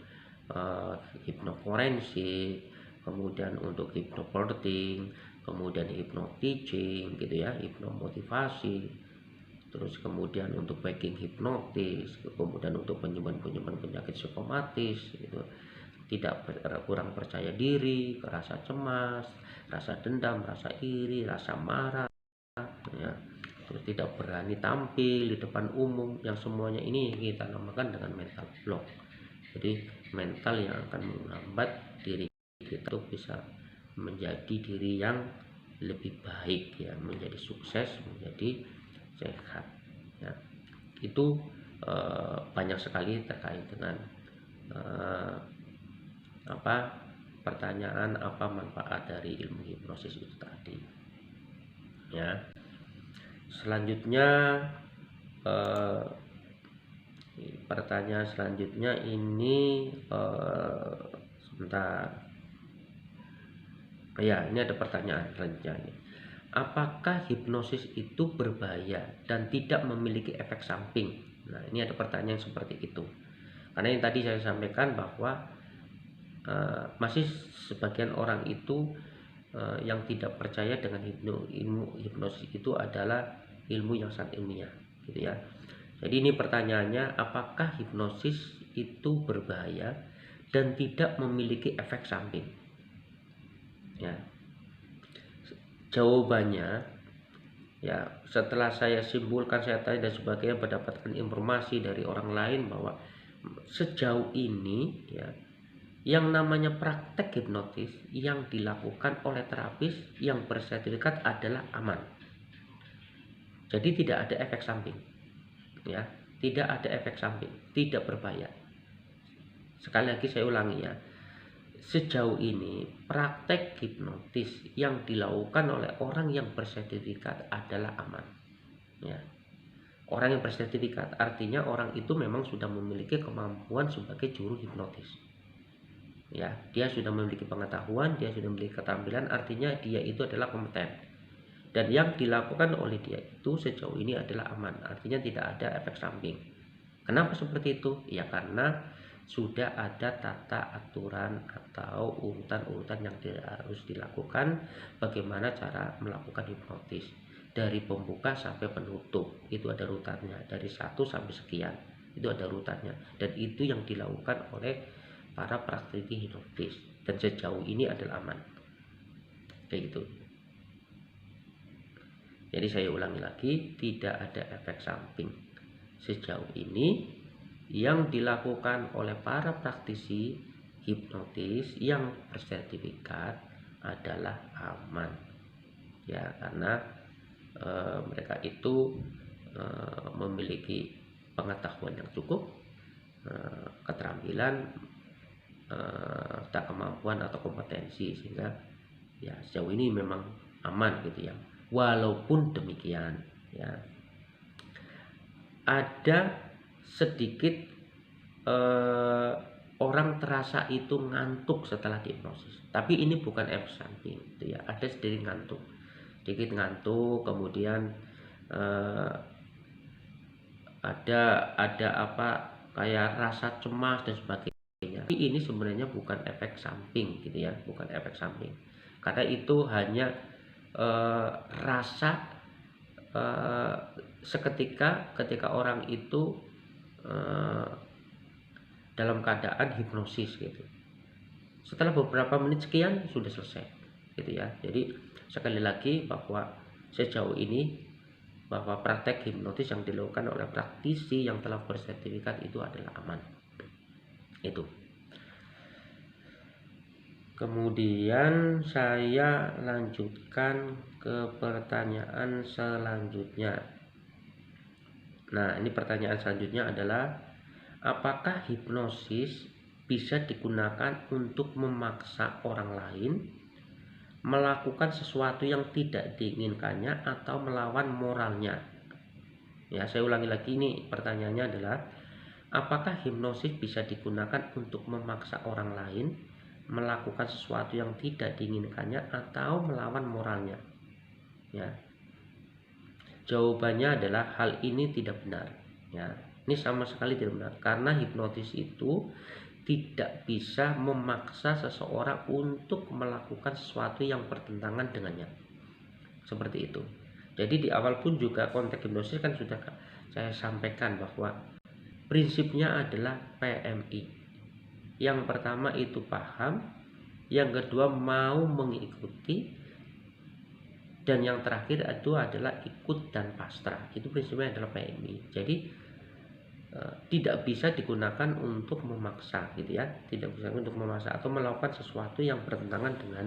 hipnoforensik, kemudian untuk hipnoporting, kemudian hipnoteaching gitu ya, hipnomotivasi, terus kemudian untuk backing hipnotis, kemudian untuk penyembuhan penyakit psikomatis gitu, tidak kurang percaya diri, rasa cemas, rasa dendam, rasa iri, rasa marah ya, terus tidak berani tampil di depan umum, yang semuanya ini kita namakan dengan mental block. Jadi mental yang akan menghambat diri kita untuk bisa menjadi diri yang lebih baik ya, menjadi sukses, menjadi sehat ya. Itu banyak sekali terkait dengan pertanyaan apa manfaat dari ilmu hipnosis itu tadi ya. Selanjutnya pertanyaan selanjutnya ini sebentar ya, ini ada pertanyaan selanjutnya ini. Apakah hipnosis itu berbahaya dan tidak memiliki efek samping? Nah, ini ada pertanyaan seperti itu. Karena yang tadi saya sampaikan bahwa masih sebagian orang itu yang tidak percaya dengan ilmu hipnosis itu adalah ilmu yang sangat ilmiah gitu ya. Jadi ini pertanyaannya, apakah hipnosis itu berbahaya dan tidak memiliki efek samping? Ya. Jawabannya ya, setelah saya simpulkan, saya tanya dan sebagainya, mendapatkan informasi dari orang lain bahwa sejauh ini ya, yang namanya praktek hipnotis yang dilakukan oleh terapis yang bersertifikat adalah aman. Jadi tidak ada efek samping ya, tidak ada efek samping, tidak berbahaya. Sekali lagi saya ulangi ya, sejauh ini praktek hipnotis yang dilakukan oleh orang yang bersertifikat adalah aman ya. orang yang bersertifikat, artinya orang itu memang sudah memiliki kemampuan sebagai juru hipnotis. Ya, dia sudah memiliki pengetahuan, dia sudah memiliki keterampilan, artinya dia itu adalah kompeten. Dan yang dilakukan oleh dia itu sejauh ini adalah aman, artinya tidak ada efek samping. Kenapa seperti itu? Ya karena sudah ada tata aturan atau urutan-urutan yang harus dilakukan, bagaimana cara melakukan hipnotis. Dari pembuka sampai penutup, itu ada rutannya, dari 1 sampai sekian, itu ada rutannya. Dan itu yang dilakukan oleh para praktisi hipnotis, dan sejauh ini adalah aman. Kayak gitu. Jadi saya ulangi lagi, tidak ada efek samping sejauh ini yang dilakukan oleh para praktisi hipnotis yang bersertifikat adalah aman. Ya, karena mereka itu memiliki pengetahuan yang cukup, keterampilan, tak kemampuan atau kompetensi, sehingga ya sejauh ini memang aman gitu ya. Walaupun demikian ya, ada sedikit orang terasa itu ngantuk setelah dihipnosis, tapi ini bukan efek samping gitu ya. Ada sedikit ngantuk, kemudian ada apa kayak rasa cemas dan sebagainya. Tapi ini sebenarnya bukan efek samping gitu ya, bukan efek samping, karena itu hanya rasa seketika ketika orang itu dalam keadaan hipnosis gitu. Setelah beberapa menit sekian sudah selesai gitu ya. Jadi sekali lagi bahwa sejauh ini bahwa praktek hipnotis yang dilakukan oleh praktisi yang telah bersertifikat itu adalah aman. Itu. Kemudian saya lanjutkan ke pertanyaan selanjutnya. Nah, ini pertanyaan selanjutnya adalah, apakah hipnosis bisa digunakan untuk memaksa orang lain melakukan sesuatu yang tidak diinginkannya atau melawan moralnya? Ya, saya ulangi lagi, ini pertanyaannya adalah, apakah hipnosis bisa digunakan untuk memaksa orang lain melakukan sesuatu yang tidak diinginkannya atau melawan moralnya? Ya, jawabannya adalah hal ini tidak benar. Ya, ini sama sekali tidak benar, karena hipnotis itu tidak bisa memaksa seseorang untuk melakukan sesuatu yang bertentangan dengannya. Seperti itu. Jadi di awal pun juga konteks hipnosis kan sudah saya sampaikan bahwa prinsipnya adalah PMI. Yang pertama itu paham, yang kedua mau mengikuti, dan yang terakhir itu adalah ikut dan pasrah. Itu prinsipnya adalah PMI. Jadi tidak bisa digunakan untuk memaksa gitu ya, tidak bisa untuk memaksa atau melakukan sesuatu yang bertentangan dengan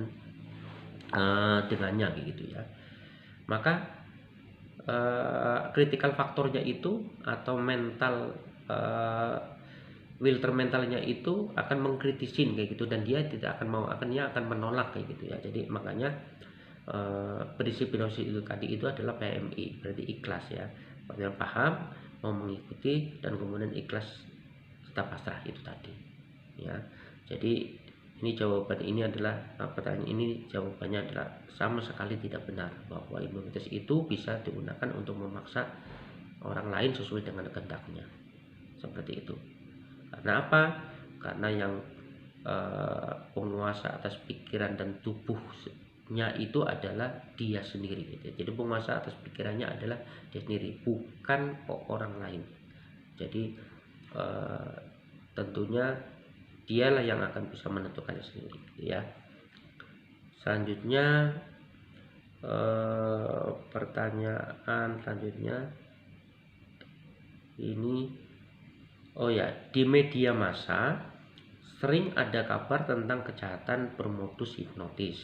dengannya gitu ya. Maka critical faktornya itu atau mental filter mentalnya itu akan mengkritisin kayak gitu, dan dia tidak akan mau, dia akan menolak kayak gitu ya. Jadi makanya prinsip hipnosis itu tadi itu adalah PMI, berarti ikhlas ya, artinya paham, mau mengikuti, dan kemudian ikhlas serta pasrah, itu tadi ya. Jadi ini jawaban ini adalah pertanyaan ini jawabannya adalah sama sekali tidak benar bahwa hipnotis itu bisa digunakan untuk memaksa orang lain sesuai dengan kehendaknya, seperti itu. Karena apa? Karena yang penguasa atas pikiran dan tubuhnya itu adalah dia sendiri gitu. Jadi penguasa atas pikirannya adalah dia sendiri, bukan orang lain. Jadi tentunya dialah yang akan bisa menentukannya sendiri ya. Selanjutnya pertanyaan selanjutnya ini, oh ya, di media massa sering ada kabar tentang kejahatan bermodus hipnotis.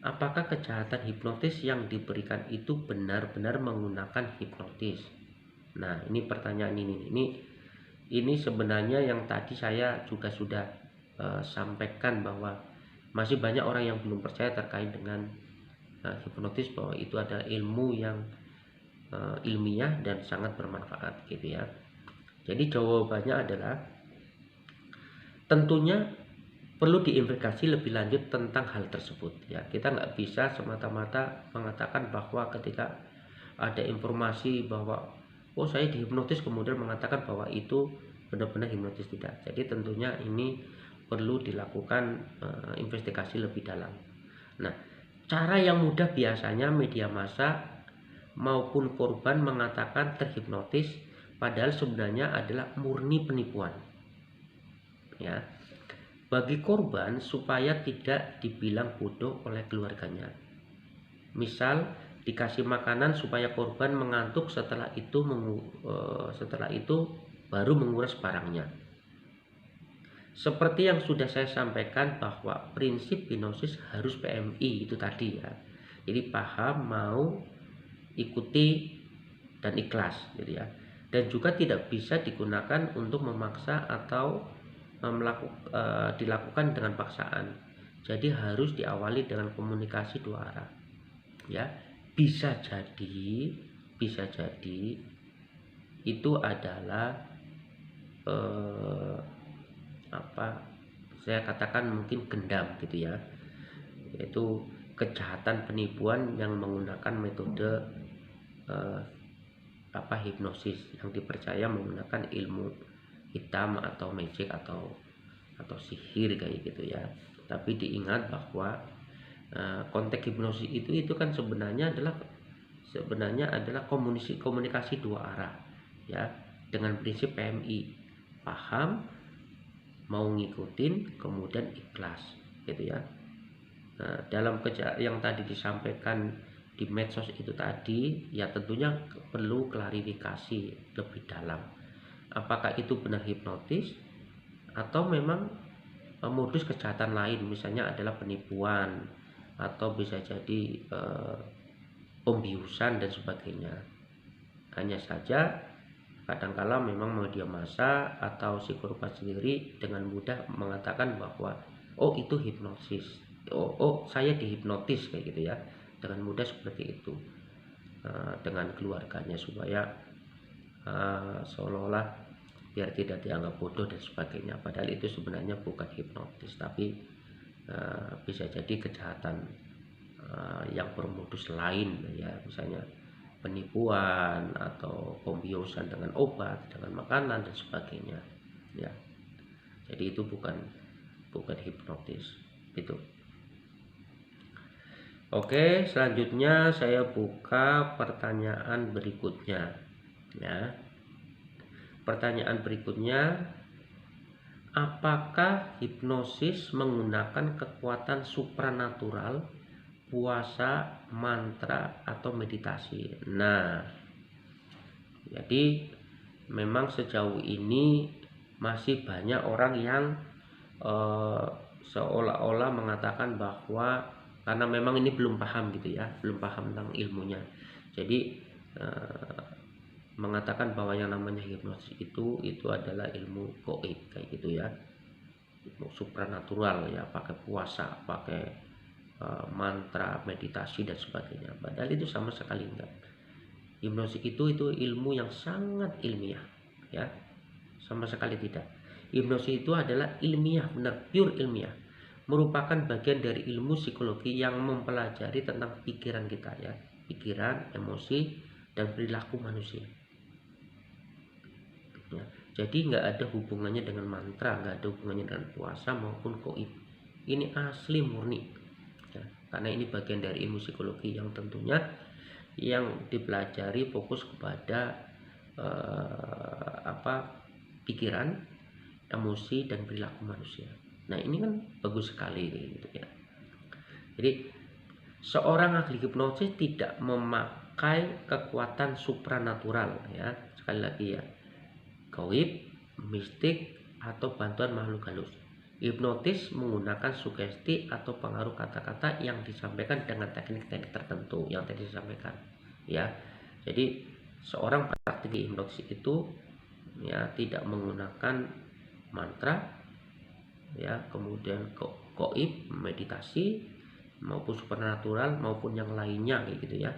Apakah kejahatan hipnotis yang diberikan itu benar-benar menggunakan hipnotis? Nah, ini pertanyaan ini sebenarnya yang tadi saya juga sudah sampaikan bahwa masih banyak orang yang belum percaya terkait dengan hipnotis, bahwa itu adalah ilmu yang ilmiah dan sangat bermanfaat gitu ya. Jadi jawabannya adalah tentunya perlu diinvestigasi lebih lanjut tentang hal tersebut ya. Kita nggak bisa semata-mata mengatakan bahwa ketika ada informasi bahwa oh saya dihipnotis kemudian mengatakan bahwa itu benar-benar hipnotis, tidak. Jadi tentunya ini perlu dilakukan investigasi lebih dalam. Nah, cara yang mudah biasanya media massa maupun korban mengatakan terhipnotis padahal sebenarnya adalah murni penipuan ya, bagi korban supaya tidak dibilang bodoh oleh keluarganya. Misal dikasih makanan supaya korban mengantuk, setelah itu baru menguras barangnya. Seperti yang sudah saya sampaikan bahwa prinsip hipnosis harus PMI itu tadi ya. Jadi paham, mau, ikuti, dan ikhlas gitu ya. Dan juga tidak bisa digunakan untuk memaksa atau dilakukan dengan paksaan. Jadi harus diawali dengan komunikasi dua arah ya. Bisa jadi itu adalah saya katakan mungkin gendam gitu ya, yaitu kejahatan penipuan yang menggunakan metode hipnosis yang dipercaya menggunakan ilmu hitam atau magic atau sihir kayak gitu ya. Tapi diingat bahwa konteks hipnosis itu kan sebenarnya adalah komunikasi dua arah ya, dengan prinsip PMI, paham, mau ngikutin, kemudian ikhlas gitu ya. Nah, dalam yang tadi disampaikan di medsos itu tadi ya, tentunya perlu klarifikasi lebih dalam. Apakah itu benar hipnotis atau memang modus kejahatan lain, misalnya adalah penipuan atau bisa jadi pembiusan dan sebagainya. Hanya saja kadangkala memang media massa atau si korban sendiri dengan mudah mengatakan bahwa oh itu hipnosis, oh saya dihipnotis kayak gitu ya, dengan mudah seperti itu dengan keluarganya supaya seolah-olah biar tidak dianggap bodoh dan sebagainya. Padahal itu sebenarnya bukan hipnotis, tapi bisa jadi kejahatan yang bermodus lain ya, misalnya penipuan atau pembiusan dengan obat, dengan makanan dan sebagainya ya. Jadi itu bukan hipnotis itu. Oke, selanjutnya saya buka pertanyaan berikutnya ya. Pertanyaan berikutnya, apakah hipnosis menggunakan kekuatan supranatural, puasa, mantra, atau meditasi? Nah, jadi memang sejauh ini masih banyak orang yang seolah-olah mengatakan bahwa karena memang ini belum paham gitu ya, belum paham tentang ilmunya, jadi mengatakan bahwa yang namanya hipnosis itu adalah ilmu gaib kayak gitu ya, ilmu supranatural ya, pakai puasa, pakai mantra, meditasi dan sebagainya. Padahal itu sama sekali enggak. Hipnosis itu ilmu yang sangat ilmiah ya, sama sekali tidak. Hipnosis itu adalah ilmiah, benar, pure ilmiah, merupakan bagian dari ilmu psikologi yang mempelajari tentang pikiran kita ya, pikiran, emosi, dan perilaku manusia ya. Jadi nggak ada hubungannya dengan mantra, nggak ada hubungannya dengan puasa maupun gaib. Ini asli murni ya, karena ini bagian dari ilmu psikologi yang tentunya yang dipelajari fokus kepada pikiran, emosi, dan perilaku manusia. Nah ini kan bagus sekali gitu ya. Jadi seorang ahli hipnosis tidak memakai kekuatan supranatural ya, sekali lagi ya, gaib, mistik, atau bantuan makhluk halus. Hipnotis menggunakan sugesti atau pengaruh kata-kata yang disampaikan dengan teknik-teknik tertentu yang tadi disampaikan ya. Jadi seorang praktisi hipnotis itu ya tidak menggunakan mantra ya, kemudian gaib, meditasi maupun supernatural maupun yang lainnya kayak gitu ya,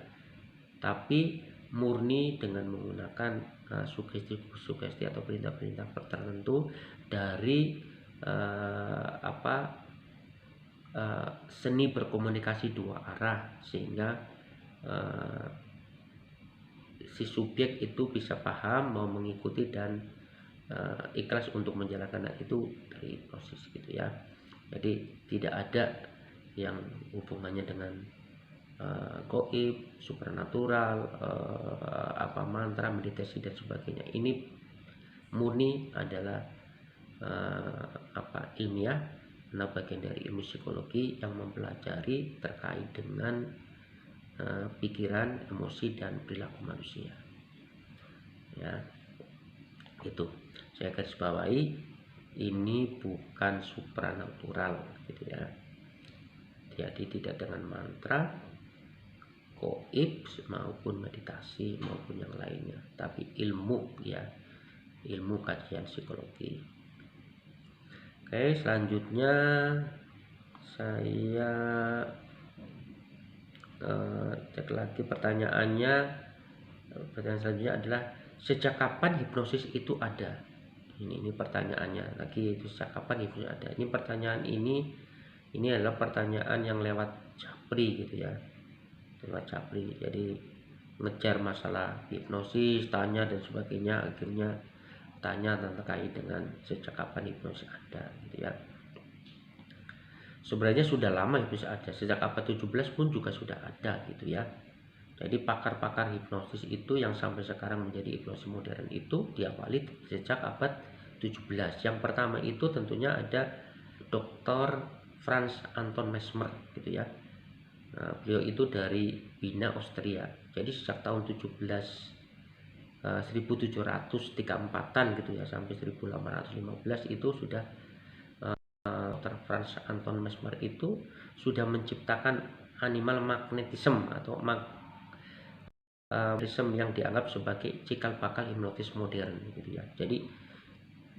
tapi murni dengan menggunakan sugesti atau perintah-perintah tertentu dari seni berkomunikasi dua arah, sehingga si subjek itu bisa paham, mau mengikuti, dan ikhlas untuk menjalankan itu dari proses gitu ya. Jadi tidak ada yang hubungannya dengan gaib, supernatural, mantra, meditasi dan sebagainya. Ini murni adalah ilmiah, karena bagian dari ilmu psikologi yang mempelajari terkait dengan pikiran, emosi dan perilaku manusia. Ya, itu saya garis bawahi, ini bukan supranatural gitu ya. Jadi tidak dengan mantra, gaib maupun meditasi maupun yang lainnya, tapi ilmu ya, ilmu kajian psikologi. Oke, selanjutnya saya cek lagi pertanyaannya. Pertanyaan selanjutnya adalah, sejak kapan hipnosis itu ada? Ini pertanyaannya lagi, itu sejak kapan hipnosis ada? Ini pertanyaan ini adalah pertanyaan yang lewat Japri gitu ya, lewat Japri. Jadi ngejar masalah hipnosis, tanya dan sebagainya, akhirnya tanya terkait dengan sejak kapan hipnosis ada gitu ya. Sebenarnya sudah lama hipnosis ada, sejak abad 17 pun juga sudah ada gitu ya. Jadi pakar-pakar hipnosis itu yang sampai sekarang menjadi hipnosis modern itu diawali sejak abad 17. Yang pertama itu tentunya ada Dr. Franz Anton Mesmer gitu ya. Nah, beliau itu dari Wina, Austria. Jadi sejak tahun 1734-an gitu ya sampai 1815 itu sudah Dr. Franz Anton Mesmer itu sudah menciptakan animal magnetism atau magnetism yang dianggap sebagai cikal bakal hipnotis modern gitu ya. Jadi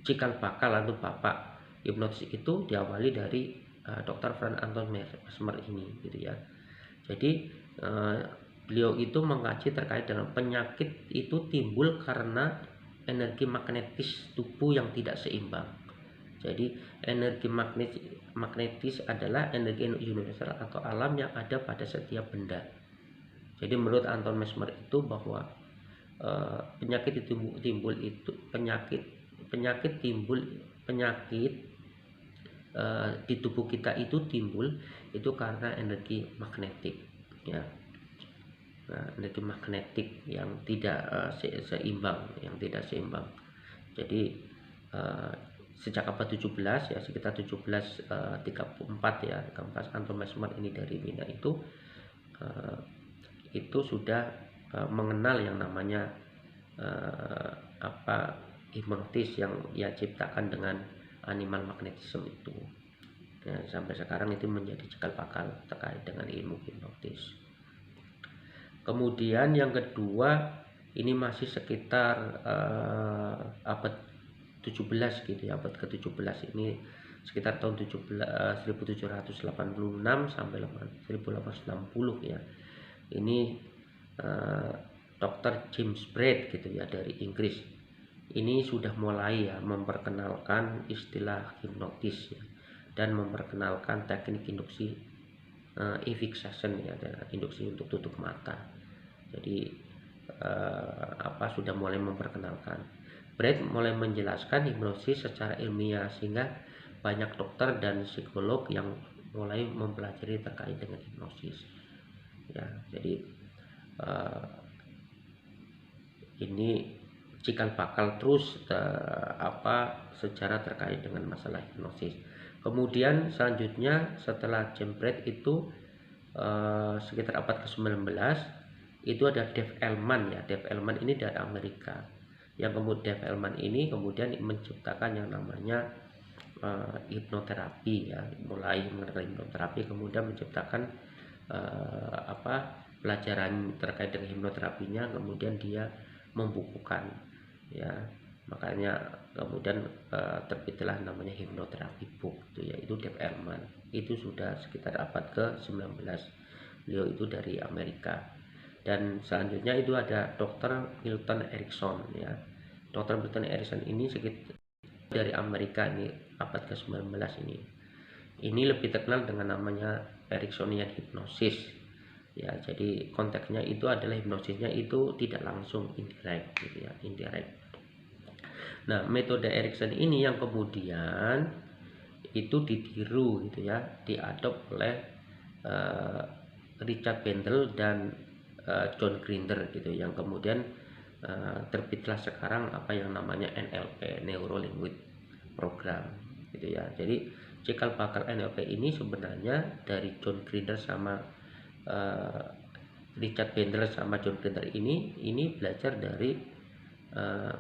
cikal bakal atau bapak hipnotis itu diawali dari Dr. Franz Anton Mesmer ini gitu ya. Jadi beliau itu mengkaji terkait dengan penyakit itu timbul karena energi magnetis tubuh yang tidak seimbang. Jadi energi magnetis adalah energi universal atau alam yang ada pada setiap benda. Jadi menurut Anton Mesmer itu bahwa penyakit di tubuh kita itu timbul itu karena energi magnetik ya. Nah, energi magnetik yang tidak seimbang. Jadi sejak abad 17 ya, sekitar 1734 ya, Anton Mesmer ini dari Wina itu sudah mengenal yang namanya hipnotis yang ia ciptakan dengan animal magnetism itu. Nah, sampai sekarang itu menjadi cikal bakal terkait dengan ilmu hipnotis. Kemudian yang kedua, ini masih sekitar abad 17 gitu ya, abad ke-17 ini sekitar tahun 1786 sampai 1860 ya. Ini Dr. James Braid gitu ya dari Inggris. Ini sudah mulai ya memperkenalkan istilah hipnotis ya, dan memperkenalkan teknik induksi e-fixation ya, induksi untuk tutup mata. Jadi sudah mulai memperkenalkan. Braid mulai menjelaskan hipnosis secara ilmiah sehingga banyak dokter dan psikolog yang mulai mempelajari terkait dengan hipnosis. Ya, jadi ini cikal bakal terus secara terkait dengan masalah hipnosis. Kemudian selanjutnya setelah James Braid itu sekitar abad ke-19 itu ada Dave Elman ya. Dave Elman ini dari Amerika. Yang kemudian Dave Elman ini kemudian menciptakan yang namanya hipnoterapi ya, mulai mengenal hipnoterapi, kemudian menciptakan pelajaran terkait dengan hipnoterapinya, kemudian dia membukukan ya, makanya kemudian terbitlah namanya hipnoterapi book itu ya, itu Dave Elman. Itu sudah sekitar abad ke-19. Beliau itu dari Amerika. Dan selanjutnya itu ada Dr. Milton Erickson ya. Dr. Milton Erickson ini sekitar dari Amerika, ini abad ke-19 ini. Ini lebih terkenal dengan namanya Ericksonian hypnosis ya. Jadi konteksnya itu adalah hipnosisnya itu tidak langsung, indirect gitu ya, indirect. Nah, metode Erickson ini yang kemudian itu ditiru gitu ya, diadop oleh Richard Bandler dan John Grinder gitu, yang kemudian terbitlah sekarang apa yang namanya NLP, Neuro Linguistic Program gitu ya. Jadi cikal bakal NLP ini sebenarnya dari John Grinder sama Richard Bandler sama John Grinder ini belajar dari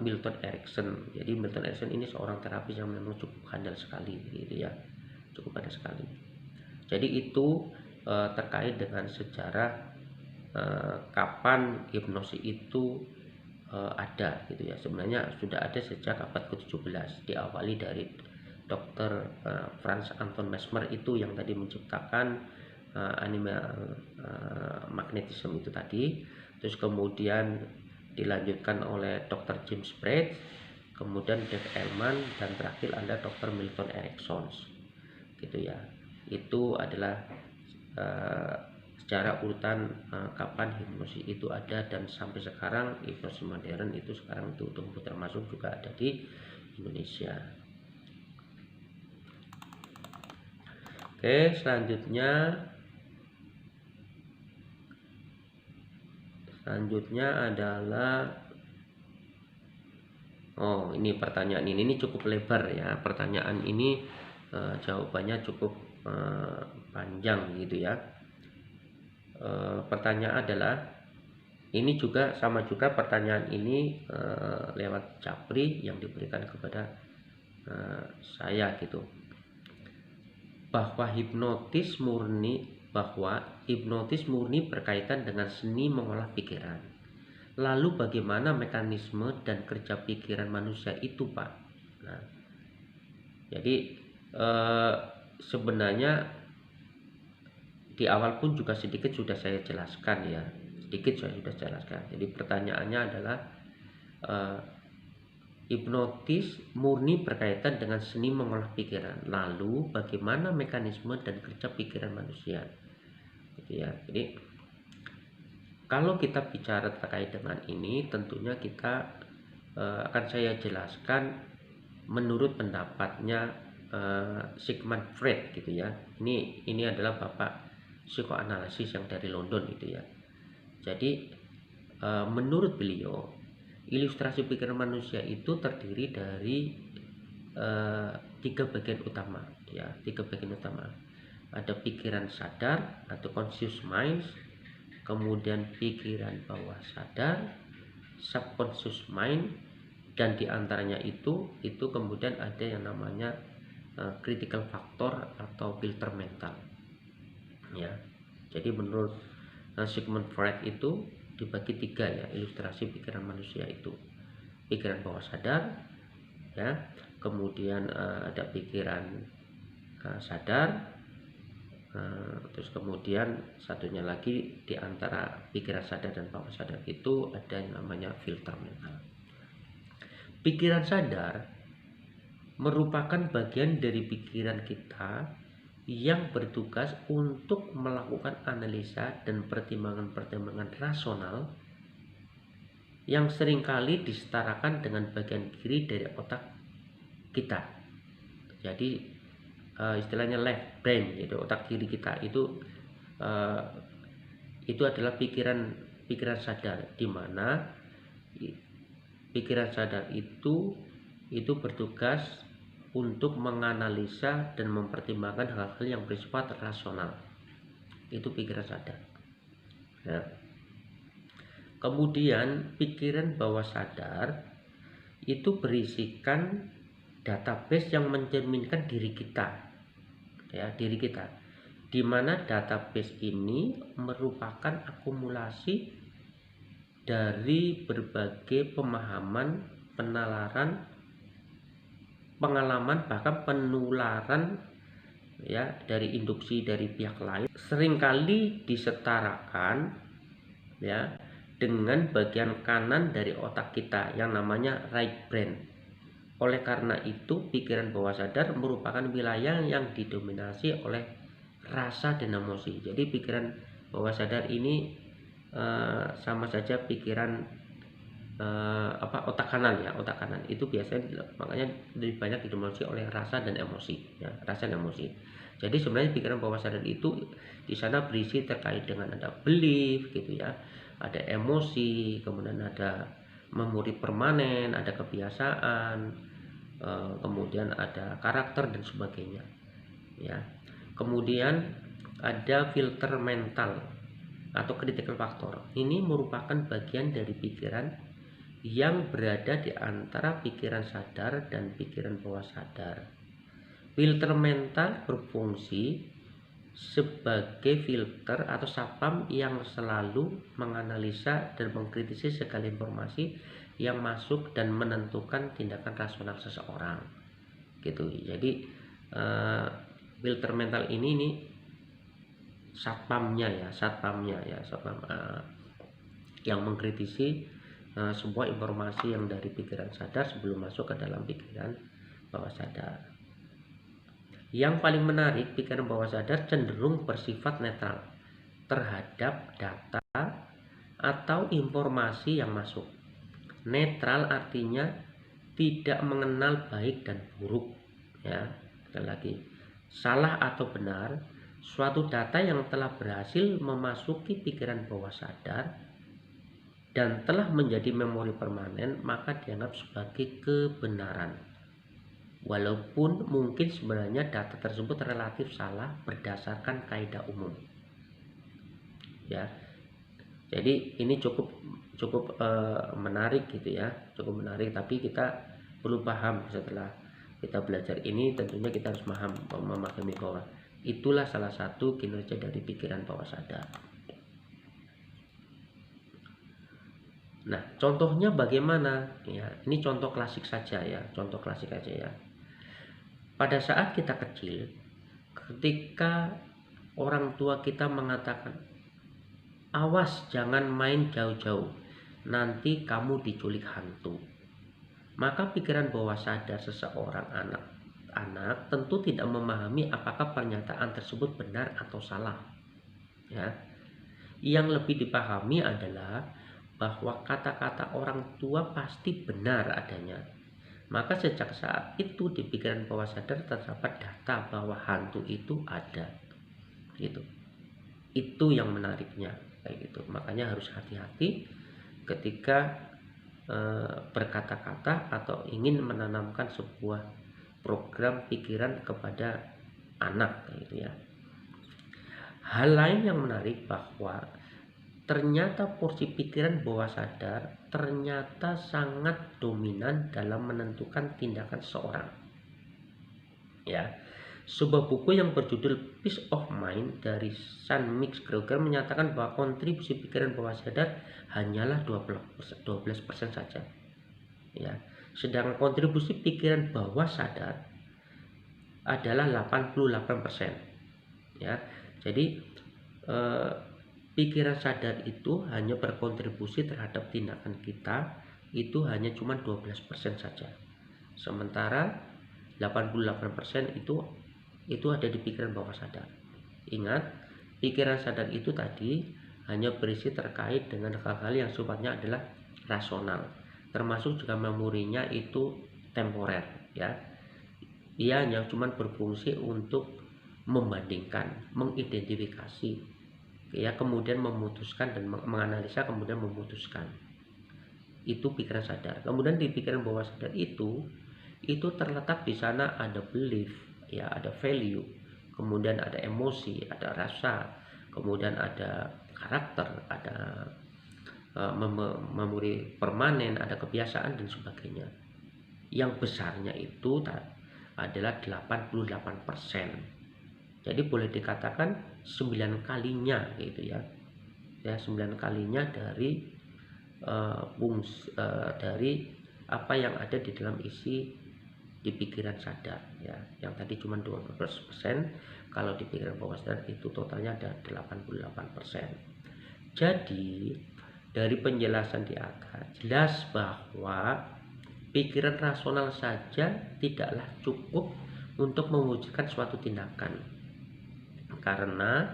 Milton Erickson. Jadi Milton Erickson ini seorang terapis yang memang cukup handal sekali gitu ya, cukup handal sekali. Jadi itu terkait dengan sejarah kapan hipnosis itu ada gitu ya. Sebenarnya sudah ada sejak abad ke-17, diawali dari Dr. Franz Anton Mesmer itu yang tadi menciptakan animal magnetism itu tadi. Terus kemudian dilanjutkan oleh Dr. James Braid, kemudian Dave Ehrman, dan terakhir ada Dr. Milton Erickson gitu ya. Itu adalah secara urutan kapan hipnosis itu ada, dan sampai sekarang hipnosis modern itu sekarang itu tumbuh, termasuk juga ada di Indonesia. Oke, selanjutnya adalah ini pertanyaan ini cukup lebar ya. Pertanyaan ini jawabannya cukup panjang gitu ya. Pertanyaan adalah ini juga sama juga pertanyaan ini lewat Japri yang diberikan kepada saya gitu, bahwa hipnotis murni berkaitan dengan seni mengolah pikiran. Lalu bagaimana mekanisme dan kerja pikiran manusia itu, Pak? Nah, jadi sebenarnya di awal pun juga sedikit sudah saya jelaskan ya, Jadi pertanyaannya adalah hipnotis murni berkaitan dengan seni mengolah pikiran. Lalu bagaimana mekanisme dan kerja pikiran manusia? Gitu ya. Jadi kalau kita bicara terkait dengan ini, tentunya kita akan saya jelaskan menurut pendapatnya Sigmund Freud gitu ya. Ini adalah bapak psikoanalisis yang dari London gitu ya. Jadi menurut beliau, ilustrasi pikiran manusia itu terdiri dari tiga bagian utama ya, Ada pikiran sadar atau conscious mind, kemudian pikiran bawah sadar, subconscious mind, dan diantaranya itu kemudian ada yang namanya critical factor atau filter mental ya. Jadi menurut Sigmund Freud itu dibagi tiga ya, ilustrasi pikiran manusia itu: pikiran bawah sadar ya, kemudian ada pikiran sadar, terus kemudian satunya lagi di antara pikiran sadar dan bawah sadar itu ada yang namanya filter mental. Pikiran sadar merupakan bagian dari pikiran kita yang bertugas untuk melakukan analisa dan pertimbangan-pertimbangan rasional yang seringkali disetarakan dengan bagian kiri dari otak kita. Jadi istilahnya left brain, gitu. Otak kiri kita itu adalah pikiran sadar, di mana pikiran sadar itu bertugas untuk menganalisa dan mempertimbangkan hal-hal yang bersifat rasional. Itu pikiran sadar ya. Kemudian pikiran bawah sadar itu berisikan database yang mencerminkan diri kita ya, di mana database ini merupakan akumulasi dari berbagai pemahaman, penalaran, pengalaman, bahkan penularan ya, dari induksi dari pihak lain, seringkali disetarakan ya, dengan bagian kanan dari otak kita yang namanya right brain. Oleh karena itu, pikiran bawah sadar merupakan wilayah yang didominasi oleh rasa dan emosi. Jadi pikiran bawah sadar ini sama saja pikiran otak kanan ya. Otak kanan itu biasanya makanya lebih banyak didominasi oleh rasa dan emosi ya, rasa dan emosi. Jadi sebenarnya pikiran bawah sadar itu di sana berisi terkait dengan ada belief gitu ya, ada emosi, kemudian ada memori permanen, ada kebiasaan, kemudian ada karakter dan sebagainya ya. Kemudian ada filter mental atau critical factor. Ini merupakan bagian dari pikiran yang berada di antara pikiran sadar dan pikiran bawah sadar. Filter mental berfungsi sebagai filter atau sapam yang selalu menganalisa dan mengkritisi segala informasi yang masuk dan menentukan tindakan rasional seseorang gitu. Jadi filter mental ini satpamnya ya, satpam yang mengkritisi sebuah informasi yang dari pikiran sadar sebelum masuk ke dalam pikiran bawah sadar. Yang paling menarik, pikiran bawah sadar cenderung bersifat netral terhadap data atau informasi yang masuk. Netral artinya tidak mengenal baik dan buruk ya. Sekali lagi, salah atau benar, suatu data yang telah berhasil memasuki pikiran bawah sadar dan telah menjadi memori permanen maka dianggap sebagai kebenaran. Walaupun mungkin sebenarnya data tersebut relatif salah berdasarkan kaidah umum. Ya. Jadi ini cukup menarik gitu ya, cukup menarik, tapi kita perlu paham setelah kita belajar ini tentunya kita harus memahami bahwa itulah salah satu kinerja dari pikiran bawah sadar. Nah, contohnya bagaimana? Ya, ini contoh klasik saja ya, contoh klasik aja ya. Pada saat kita kecil, ketika orang tua kita mengatakan, awas jangan main jauh-jauh, nanti kamu diculik hantu. Maka pikiran bawah sadar seseorang anak tentu tidak memahami apakah pernyataan tersebut benar atau salah. Ya. Yang lebih dipahami adalah bahwa kata-kata orang tua pasti benar adanya. Maka sejak saat itu di pikiran bawah sadar terdapat data bahwa hantu itu ada. Gitu. Itu yang menariknya kayak gitu. Makanya harus hati-hati ketika berkata-kata atau ingin menanamkan sebuah program pikiran kepada anak gitu ya. Hal lain yang menarik bahwa ternyata porsi pikiran bawah sadar ternyata sangat dominan dalam menentukan tindakan seseorang. Ya, sebuah buku yang berjudul Peace of Mind dari San Mix Kruger menyatakan bahwa kontribusi pikiran bawah sadar hanyalah 12% saja. Ya, sedangkan kontribusi pikiran bawah sadar adalah 88%. Ya, jadi pikiran sadar itu hanya berkontribusi terhadap tindakan kita itu hanya cuma 12% saja. Sementara 88% itu ada di pikiran bawah sadar. Ingat, pikiran sadar itu tadi hanya berisi terkait dengan hal-hal yang sifatnya adalah rasional, termasuk juga memorinya itu temporer ya. Ia hanya cuma berfungsi untuk membandingkan, mengidentifikasi ya, kemudian memutuskan dan menganalisa, kemudian memutuskan. Itu pikiran sadar. Kemudian di pikiran bawah sadar itu terletak di sana ada belief ya, ada value, kemudian ada emosi, ada rasa, kemudian ada karakter, ada memori permanen, ada kebiasaan dan sebagainya. Yang besarnya itu adalah 88%. Jadi boleh dikatakan 9 kalinya gitu ya. Ya, 9 kalinya dari dari apa yang ada di dalam isi di pikiran sadar ya. Yang tadi cuma 12%, kalau di pikiran bawah sadar itu totalnya ada 88%. Jadi dari penjelasan di atas jelas bahwa pikiran rasional saja tidaklah cukup untuk mewujudkan suatu tindakan, karena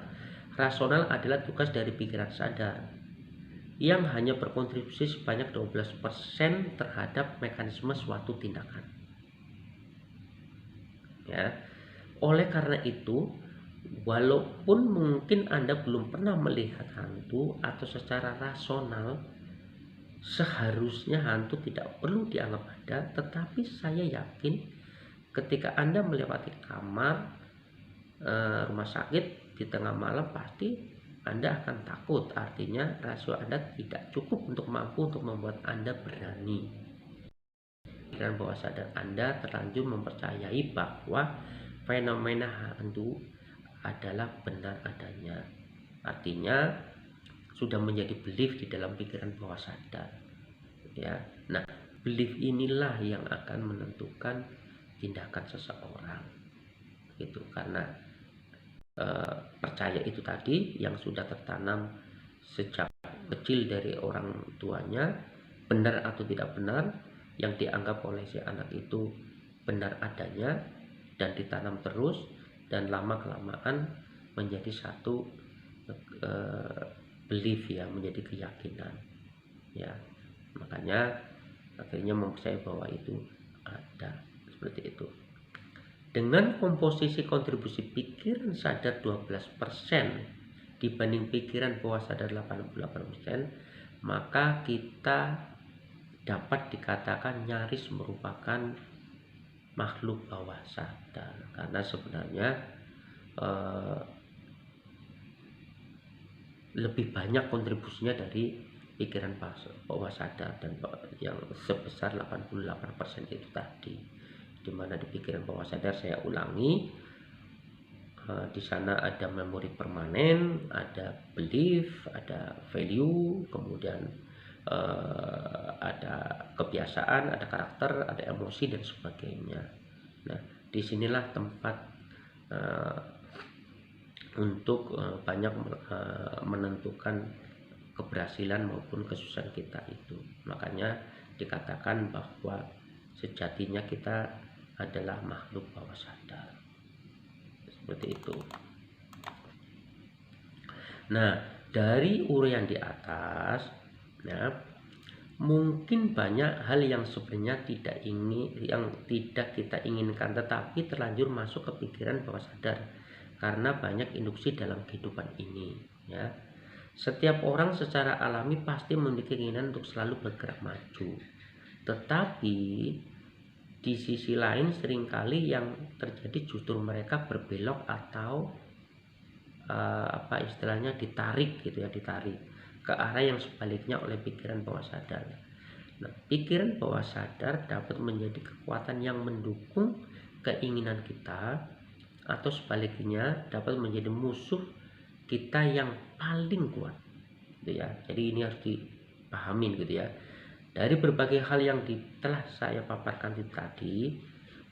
rasional adalah tugas dari pikiran sadar yang hanya berkontribusi sebanyak 12% terhadap mekanisme suatu tindakan. Ya, oleh karena itu, walaupun mungkin Anda belum pernah melihat hantu atau secara rasional seharusnya hantu tidak perlu dianggap ada, tetapi saya yakin ketika Anda melewati kamar rumah sakit di tengah malam, pasti Anda akan takut. Artinya rasio Anda tidak cukup untuk mampu untuk membuat Anda berani. Pikiran bawah sadar Anda terlanjur mempercayai bahwa fenomena hantu adalah benar adanya. Artinya sudah menjadi belief di dalam pikiran bawah sadar. Ya, nah belief inilah yang akan menentukan tindakan seseorang, gitu. Karena percaya itu tadi yang sudah tertanam sejak kecil dari orang tuanya, benar atau tidak benar, yang dianggap oleh si anak itu benar adanya dan ditanam terus, dan lama kelamaan menjadi satu belief, ya, menjadi keyakinan, ya. Makanya akhirnya mempercayai bahwa itu ada, seperti itu. Dengan komposisi kontribusi pikiran sadar 12% dibanding pikiran bawah sadar 88%, maka kita dapat dikatakan nyaris merupakan makhluk bawah sadar. Karena sebenarnya lebih banyak kontribusinya dari pikiran bawah sadar, dan yang sebesar 88% itu tadi, dimana di pikiran bawah sadar, saya ulangi, di sana ada memori permanen, ada belief, ada value, kemudian ada kebiasaan, ada karakter, ada emosi, dan sebagainya. Nah, disinilah tempat untuk banyak menentukan keberhasilan maupun kesusahan kita itu. Makanya dikatakan bahwa sejatinya kita adalah makhluk bawah sadar, seperti itu. Nah, dari uraian di atas, ya, mungkin banyak hal yang sebenarnya tidak kita inginkan, tetapi terlanjur masuk ke pikiran bawah sadar karena banyak induksi dalam kehidupan ini, ya. Setiap orang secara alami pasti memiliki keinginan untuk selalu bergerak maju, tetapi di sisi lain seringkali yang terjadi justru mereka berbelok atau istilahnya ditarik, gitu ya, ditarik ke arah yang sebaliknya oleh pikiran bawah sadar. Nah, pikiran bawah sadar dapat menjadi kekuatan yang mendukung keinginan kita, atau sebaliknya dapat menjadi musuh kita yang paling kuat, gitu ya. Jadi ini harus dipahamin, gitu ya. Dari berbagai hal yang telah saya paparkan tadi,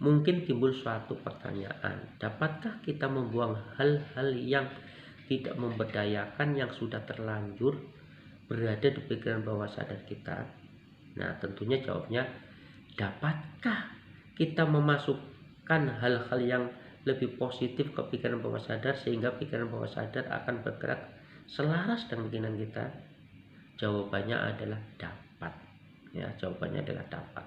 mungkin timbul suatu pertanyaan, dapatkah kita membuang hal-hal yang tidak memberdayakan yang sudah terlanjur berada di pikiran bawah sadar kita? Nah, tentunya jawabnya, dapatkah kita memasukkan hal-hal yang lebih positif ke pikiran bawah sadar sehingga pikiran bawah sadar akan bergerak selaras dengan keinginan kita? Jawabannya adalah dapat, ya. Jawabannya adalah dapat,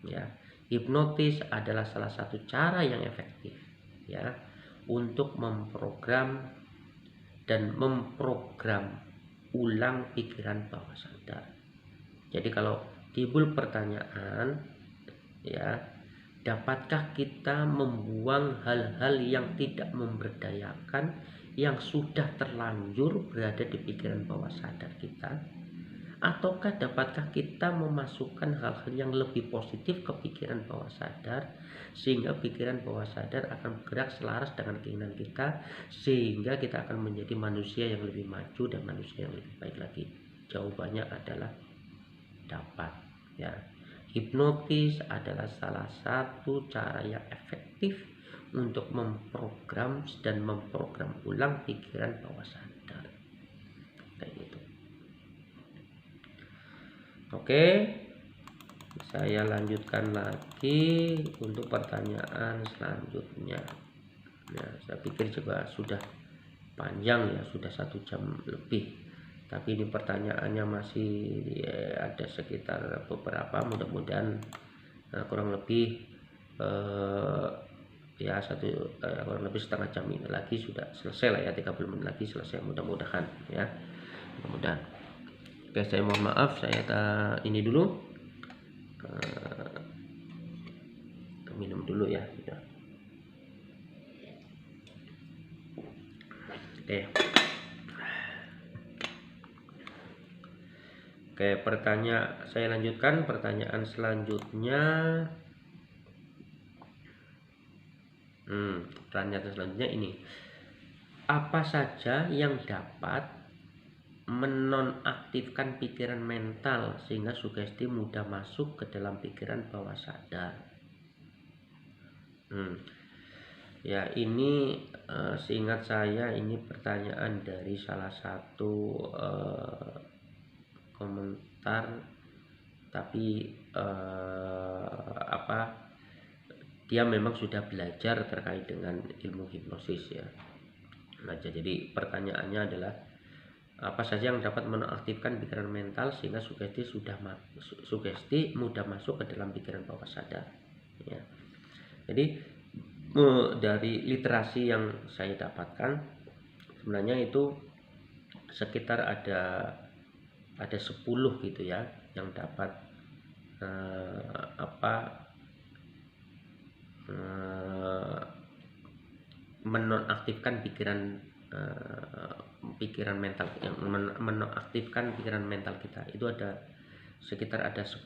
ya. Hipnotis adalah salah satu cara yang efektif, ya, untuk memprogram ulang pikiran bawah sadar. Jadi kalau timbul pertanyaan, ya, dapatkah kita membuang hal-hal yang tidak memberdayakan yang sudah terlanjur berada di pikiran bawah sadar kita? Ataukah dapatkah kita memasukkan hal-hal yang lebih positif ke pikiran bawah sadar sehingga pikiran bawah sadar akan bergerak selaras dengan keinginan kita, sehingga kita akan menjadi manusia yang lebih maju dan manusia yang lebih baik lagi? Jawabannya adalah dapat, ya. Hipnotis adalah salah satu cara yang efektif untuk memprogram dan memprogram ulang pikiran bawah sadar. Oke, saya lanjutkan lagi untuk pertanyaan selanjutnya. Nah, saya pikir juga sudah panjang ya, sudah 1 jam lebih, tapi ini pertanyaannya masih ada sekitar beberapa, mudah-mudahan kurang lebih ya kurang lebih setengah jam ini lagi sudah selesai lah ya, 30 menit lagi selesai, mudah-mudahan ya, mudah-mudahan. Oke, saya mohon maaf, saya ini dulu minum dulu ya. Oke. Oke, saya lanjutkan pertanyaan selanjutnya. Pertanyaan selanjutnya ini. Apa saja yang dapat menonaktifkan pikiran mental sehingga sugesti mudah masuk ke dalam pikiran bawah sadar? Ya, ini seingat saya ini pertanyaan dari salah satu komentar, tapi dia memang sudah belajar terkait dengan ilmu hipnosis ya. Nah, jadi pertanyaannya adalah apa saja yang dapat menonaktifkan pikiran mental sehingga sugesti mudah masuk ke dalam pikiran bawah sadar ya. Jadi dari literasi yang saya dapatkan sebenarnya itu sekitar ada 10 gitu ya yang dapat menonaktifkan pikiran mental, yang menonaktifkan pikiran mental kita itu sekitar ada 10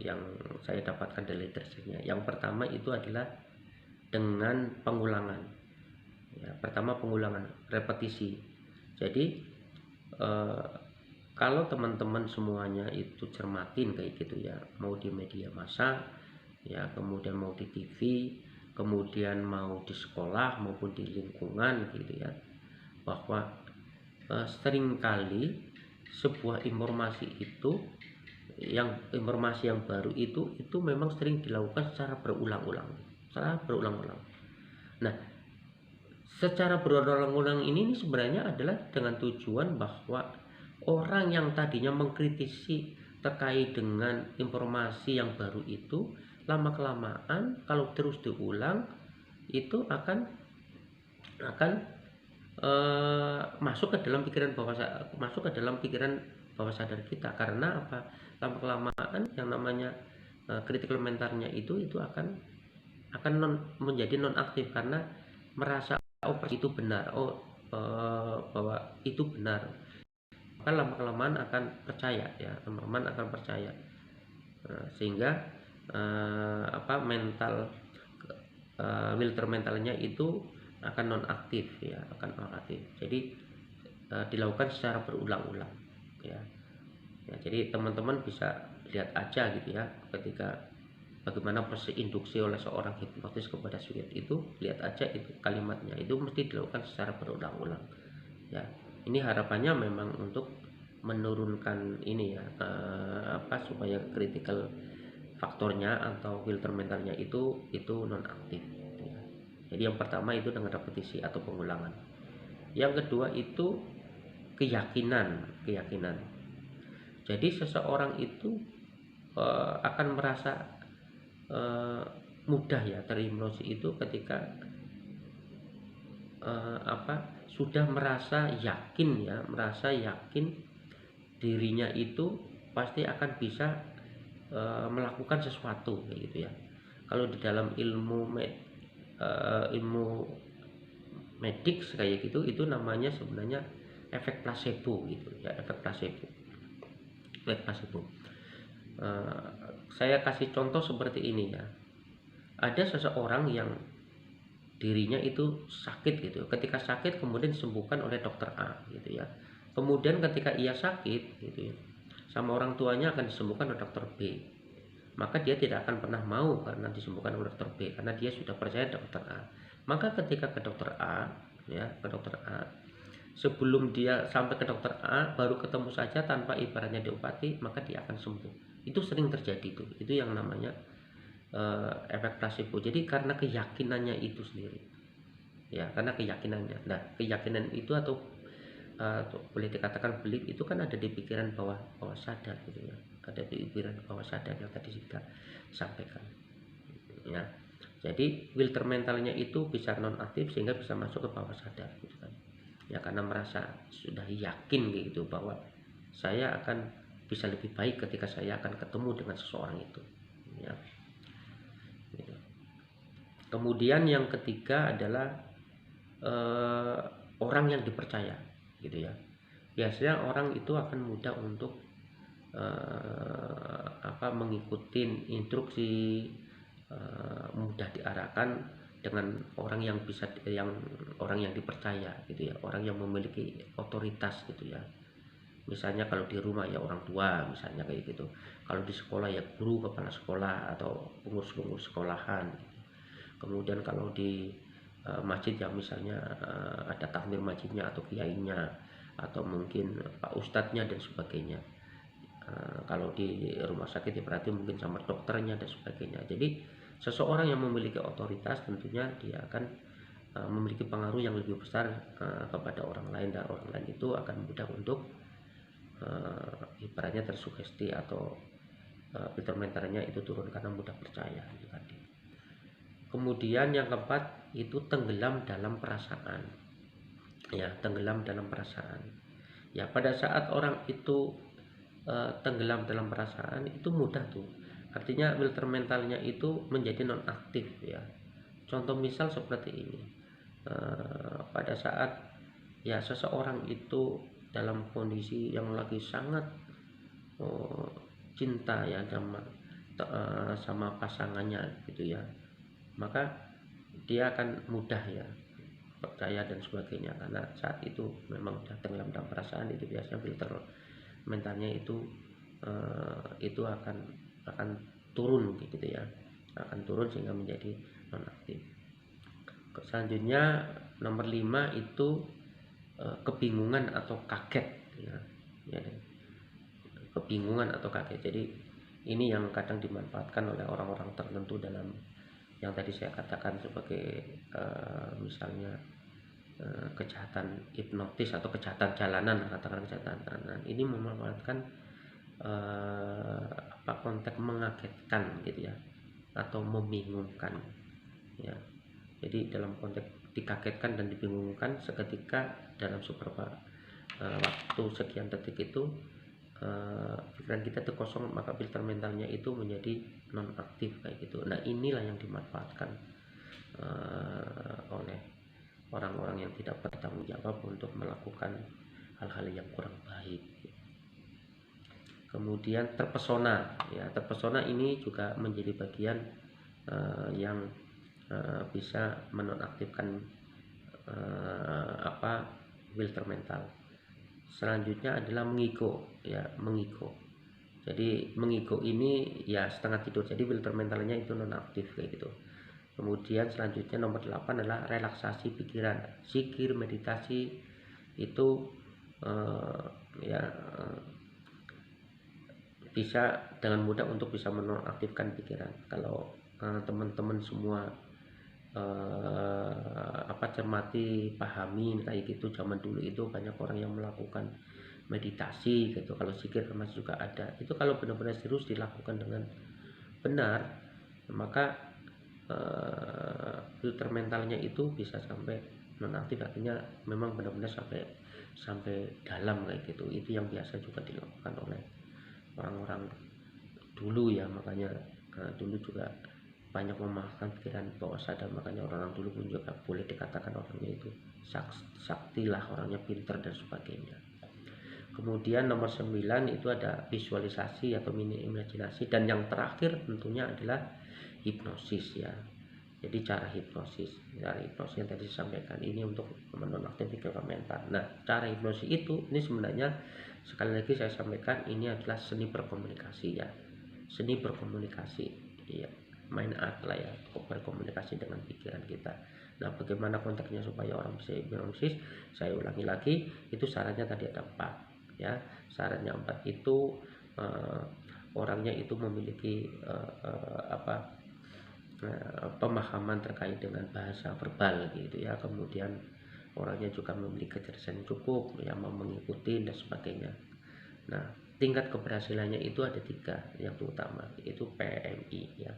yang saya dapatkan dari literasinya. Yang pertama itu adalah dengan pengulangan ya. Pertama pengulangan, repetisi. Jadi kalau teman-teman semuanya itu cermatin kayak gitu ya, mau di media massa ya, kemudian mau di TV, kemudian mau di sekolah maupun di lingkungan gitu ya, bahwa seringkali sebuah informasi yang baru itu memang sering dilakukan secara berulang-ulang. Nah, secara berulang-ulang ini sebenarnya adalah dengan tujuan bahwa orang yang tadinya mengkritisi terkait dengan informasi yang baru itu, lama-kelamaan kalau terus diulang itu akan masuk ke dalam pikiran bawah sadar kita. Karena apa? Lama-kelamaan yang namanya critical mentalnya itu akan menjadi nonaktif karena merasa itu benar, bahwa itu benar, maka lama-kelamaan akan percaya ya, sehingga filter mentalnya itu akan nonaktif ya, jadi dilakukan secara berulang-ulang ya. Jadi teman-teman bisa lihat aja gitu ya, ketika bagaimana proses induksi oleh seorang hipnotis kepada subjek itu, lihat aja itu kalimatnya itu mesti dilakukan secara berulang-ulang ya. Ini harapannya memang untuk menurunkan ini ya, supaya critical faktornya atau filter mentalnya itu nonaktif ya. Jadi yang pertama itu dengan repetisi atau pengulangan. Yang kedua itu keyakinan. Jadi seseorang itu akan merasa mudah ya terhipnosis itu ketika sudah merasa yakin dirinya itu pasti akan bisa melakukan sesuatu kayak gitu ya. Kalau di dalam ilmu medik kayak gitu, itu namanya sebenarnya efek placebo gitu ya, efek placebo. Saya kasih contoh seperti ini ya. Ada seseorang yang dirinya itu sakit gitu. Ketika sakit kemudian disembuhkan oleh dokter A gitu ya. Kemudian ketika ia sakit gitu ya, sama orang tuanya akan disembuhkan oleh dokter B. Maka dia tidak akan pernah mau karena disembuhkan oleh dokter B, karena dia sudah percaya dokter A. Maka ketika ke dokter A ya, sebelum dia sampai ke dokter A baru ketemu saja tanpa ibaratnya diobati, maka dia akan sembuh. Itu sering terjadi tuh. Itu yang namanya efek placebo. Jadi karena keyakinannya itu sendiri. Ya, karena keyakinannya. Nah, keyakinan itu atau boleh dikatakan belief itu kan ada di pikiran bawah sadar gitu ya. Ada di pikiran bawah sadar yang tadi kita sampaikan. Ya. Jadi filter mentalnya itu bisa nonaktif sehingga bisa masuk ke bawah sadar gitu kan. Ya karena merasa sudah yakin gitu bahwa saya akan bisa lebih baik ketika saya akan ketemu dengan seseorang itu. Ya. Gitu. Kemudian yang ketiga adalah orang yang dipercaya gitu ya. Biasanya orang itu akan mudah untuk mengikuti instruksi, mudah diarahkan dengan orang yang orang yang dipercaya gitu ya, orang yang memiliki otoritas gitu ya. Misalnya kalau di rumah ya orang tua misalnya kayak gitu, kalau di sekolah ya guru, kepala sekolah atau pengurus-pengurus sekolahan. Kemudian kalau di masjid yang misalnya ada takmir masjidnya atau kiainya atau mungkin pak ustadznya dan sebagainya. Kalau di rumah sakit ya berarti mungkin sama dokternya dan sebagainya. Jadi seseorang yang memiliki otoritas tentunya dia akan memiliki pengaruh yang lebih besar kepada orang lain, dan orang lain itu akan mudah untuk ibaratnya tersugesti atau filter mentalnya itu turun karena mudah percaya gitu tadi. Kemudian yang keempat itu tenggelam dalam perasaan. Ya, tenggelam dalam perasaan. Ya, pada saat orang itu tenggelam dalam perasaan itu mudah tuh. Artinya filter mentalnya itu menjadi nonaktif ya. Contoh misal seperti ini. Pada saat ya seseorang itu dalam kondisi yang lagi sangat cinta ya sama pasangannya gitu ya, maka dia akan mudah ya percaya dan sebagainya karena saat itu memang sudah tenggelam dalam perasaan. Itu biasanya filter mentalnya itu akan turun gitu ya, akan turun sehingga menjadi nonaktif. Selanjutnya nomor 5 itu kebingungan atau kaget ya. Kebingungan atau kaget. Jadi ini yang kadang dimanfaatkan oleh orang-orang tertentu dalam yang tadi saya katakan sebagai misalnya kejahatan hipnotis atau kejahatan jalanan, katakan kejahatan jalanan. Ini memanfaatkan konteks mengagetkan gitu ya atau membingungkan ya. Jadi dalam konteks dikagetkan dan dibingungkan seketika dalam beberapa waktu sekian detik itu pikiran kita itu kosong, maka filter mentalnya itu menjadi nonaktif kayak gitu. Nah inilah yang dimanfaatkan oleh orang-orang yang tidak bertanggung jawab untuk melakukan hal-hal yang kurang baik. Kemudian terpesona ya, terpesona ini juga menjadi bagian yang bisa menonaktifkan filter mental. Selanjutnya adalah mengigo ya, mengigo. Jadi mengigo ini ya setengah tidur, jadi filter mentalnya itu nonaktif kayak gitu. Kemudian selanjutnya nomor 8 adalah relaksasi pikiran, zikir, meditasi itu bisa dengan mudah untuk bisa menonaktifkan pikiran. Kalau teman-teman semua cermati, pahami kayak gitu, zaman dulu itu banyak orang yang melakukan meditasi gitu. Kalau zikir termasuk juga ada. Itu kalau benar-benar serius dilakukan dengan benar, maka filter mentalnya itu bisa sampai nonaktif, artinya memang benar-benar sampai dalam kayak gitu. Itu yang biasa juga dilakukan oleh orang-orang dulu ya, makanya dulu juga banyak memasukkan pikiran bawah sadar, makanya orang-orang dulu pun juga boleh dikatakan orangnya itu sakti lah, orangnya pinter dan sebagainya. Kemudian nomor 9 itu ada visualisasi atau mini imajinasi, dan yang terakhir tentunya adalah hipnosis ya. Jadi cara hipnosis yang tadi disampaikan ini untuk menonaktifkan mental. Nah cara hipnosis itu ini sebenarnya sekali lagi saya sampaikan ini adalah seni berkomunikasi ya, seni berkomunikasi ya, main art lah ya, berkomunikasi dengan pikiran kita. Nah, bagaimana konteksnya supaya orang bisa hipnosis? Saya ulangi lagi, itu syaratnya tadi ada 4 ya. Syaratnya 4 itu orangnya itu memiliki pemahaman terkait dengan bahasa verbal gitu ya, kemudian orangnya juga memiliki kecerdasan cukup yang mau mengikuti dan sebagainya. Nah, tingkat keberhasilannya itu ada 3 yang terutama, yaitu PMI ya,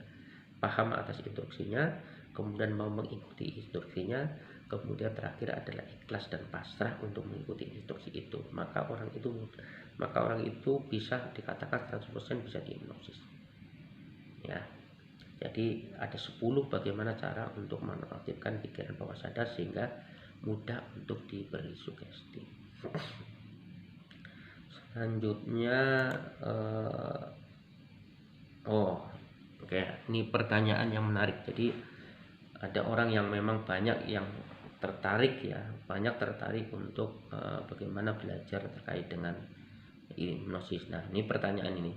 paham atas instruksinya, kemudian mau mengikuti instruksinya, kemudian terakhir adalah ikhlas dan pasrah untuk mengikuti instruksi itu. Maka orang itu bisa dikatakan 100% bisa dihipnosis ya. Jadi ada 10 bagaimana cara untuk menaktifkan pikiran bawah sadar sehingga mudah untuk diberi sugesti. Selanjutnya oke, ini pertanyaan yang menarik. Jadi ada orang yang memang banyak yang tertarik ya, banyak tertarik untuk bagaimana belajar terkait dengan hipnosis. Nah, ini pertanyaan ini,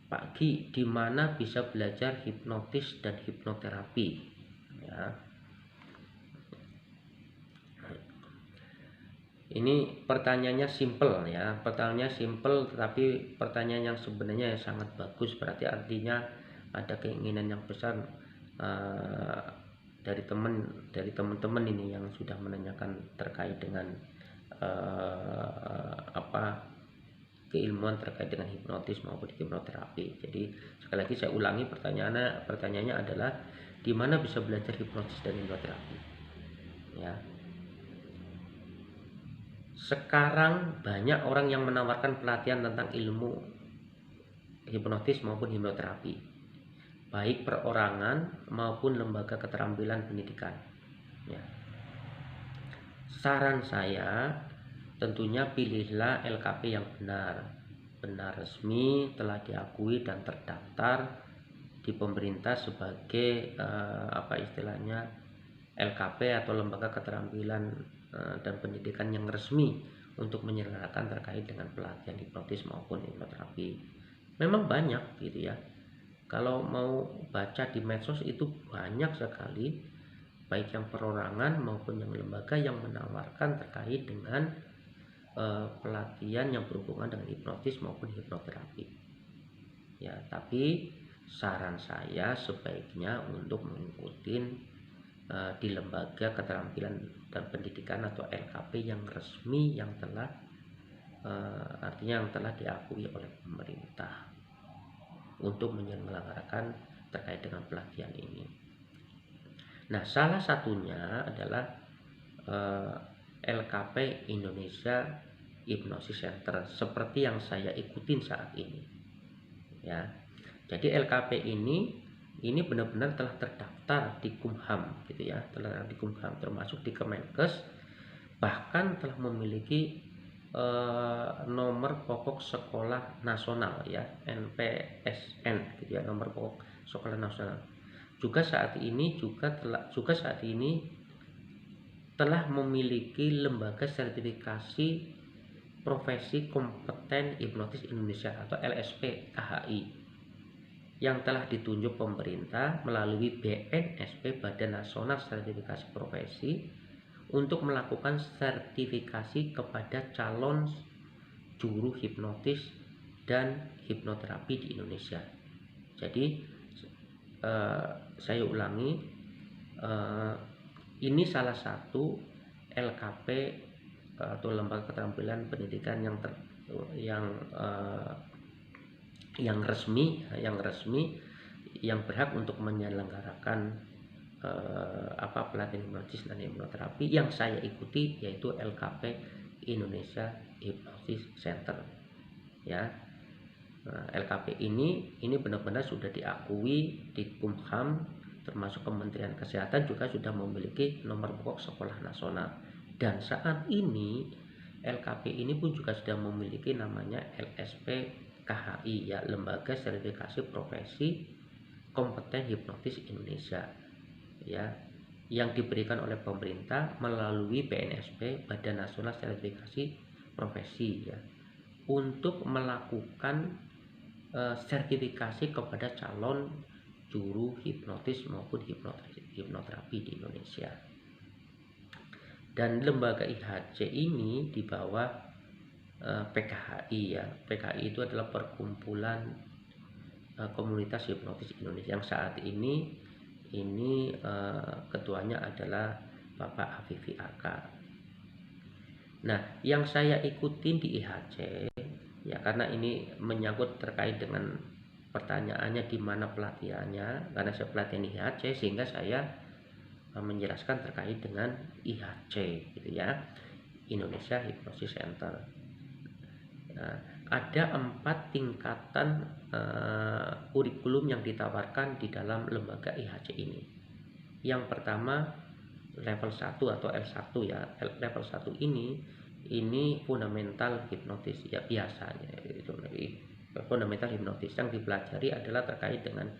Pak Gi, di mana bisa belajar hipnotis dan hipnoterapi? Ya. Ini pertanyaannya simple ya, pertanyaannya simple, tetapi pertanyaan yang sebenarnya sangat bagus. Berarti artinya ada keinginan yang besar dari teman-teman ini yang sudah menanyakan terkait dengan keilmuan terkait dengan hipnotis maupun hipnoterapi. Jadi sekali lagi saya ulangi, pertanyaannya adalah di mana bisa belajar hipnotis dan hipnoterapi? Ya. Sekarang banyak orang yang menawarkan pelatihan tentang ilmu hipnotis maupun hipnoterapi, baik perorangan maupun lembaga keterampilan pendidikan. Ya. Saran saya, tentunya pilihlah LKP yang benar resmi, telah diakui dan terdaftar di pemerintah sebagai LKP atau lembaga keterampilan dan pendidikan yang resmi untuk menyelenggarakan terkait dengan pelatihan hipnotis maupun hipnoterapi. Memang banyak gitu ya. Kalau mau baca di medsos itu banyak sekali, baik yang perorangan maupun yang lembaga yang menawarkan terkait dengan pelatihan yang berhubungan dengan hipnotis maupun hipnoterapi. Ya, tapi saran saya sebaiknya untuk mengikuti di lembaga keterampilan dan pendidikan atau LKP yang resmi, yang telah artinya yang telah diakui oleh pemerintah untuk menyelenggarakan terkait dengan pelatihan ini. Nah, salah satunya adalah LKP Indonesia Hypnosis Center seperti yang saya ikutin saat ini. Ya. Jadi LKP ini benar-benar telah terdaftar di Kumham gitu ya, telah di Kumham, termasuk di Kemenkes, bahkan telah memiliki nomor pokok sekolah nasional ya, NPSN gitu ya, nomor pokok sekolah nasional. Juga saat ini telah memiliki lembaga sertifikasi profesi kompeten hipnotis Indonesia atau LSP KHI yang telah ditunjuk pemerintah melalui BNSP, Badan Nasional Sertifikasi Profesi, untuk melakukan sertifikasi kepada calon juru hipnotis dan hipnoterapi di Indonesia. Jadi saya ulangi, ini salah satu LKP atau lembaga keterampilan pendidikan yang resmi yang berhak untuk menyelenggarakan pelatihan hipnotis dan hipnoterapi yang saya ikuti, yaitu LKP Indonesia Hypnosis Center ya. LKP ini benar-benar sudah diakui di Kumham, termasuk Kementerian Kesehatan juga sudah memiliki nomor pokok sekolah nasional, dan saat ini LKP ini pun juga sudah memiliki namanya LSP KHI ya, Lembaga Sertifikasi Profesi Kompeten Hipnotis Indonesia ya, yang diberikan oleh pemerintah melalui BNSP, Badan Nasional Sertifikasi Profesi ya, untuk melakukan sertifikasi kepada calon juru hipnotis maupun hipnoterapi. hipnoterapi di Indonesia. Dan lembaga IHC ini di bawah PKHI ya. PKHI itu adalah perkumpulan komunitas hipnotis Indonesia yang saat ini ketuanya adalah Bapak Afifi Aka. Nah, yang saya ikutin di IHC ya, karena ini menyangkut terkait dengan pertanyaannya di mana pelatihannya, karena saya pelatihan IHC sehingga saya menjelaskan terkait dengan IHC gitu ya, Indonesia Hypnosis Center. Nah, ada 4 tingkatan kurikulum yang ditawarkan di dalam lembaga IHC ini. Yang pertama level 1 atau L1 ya. Level 1 ini fundamental hipnotis ya, biasanya itu fundamental hipnotis. Yang dipelajari adalah terkait dengan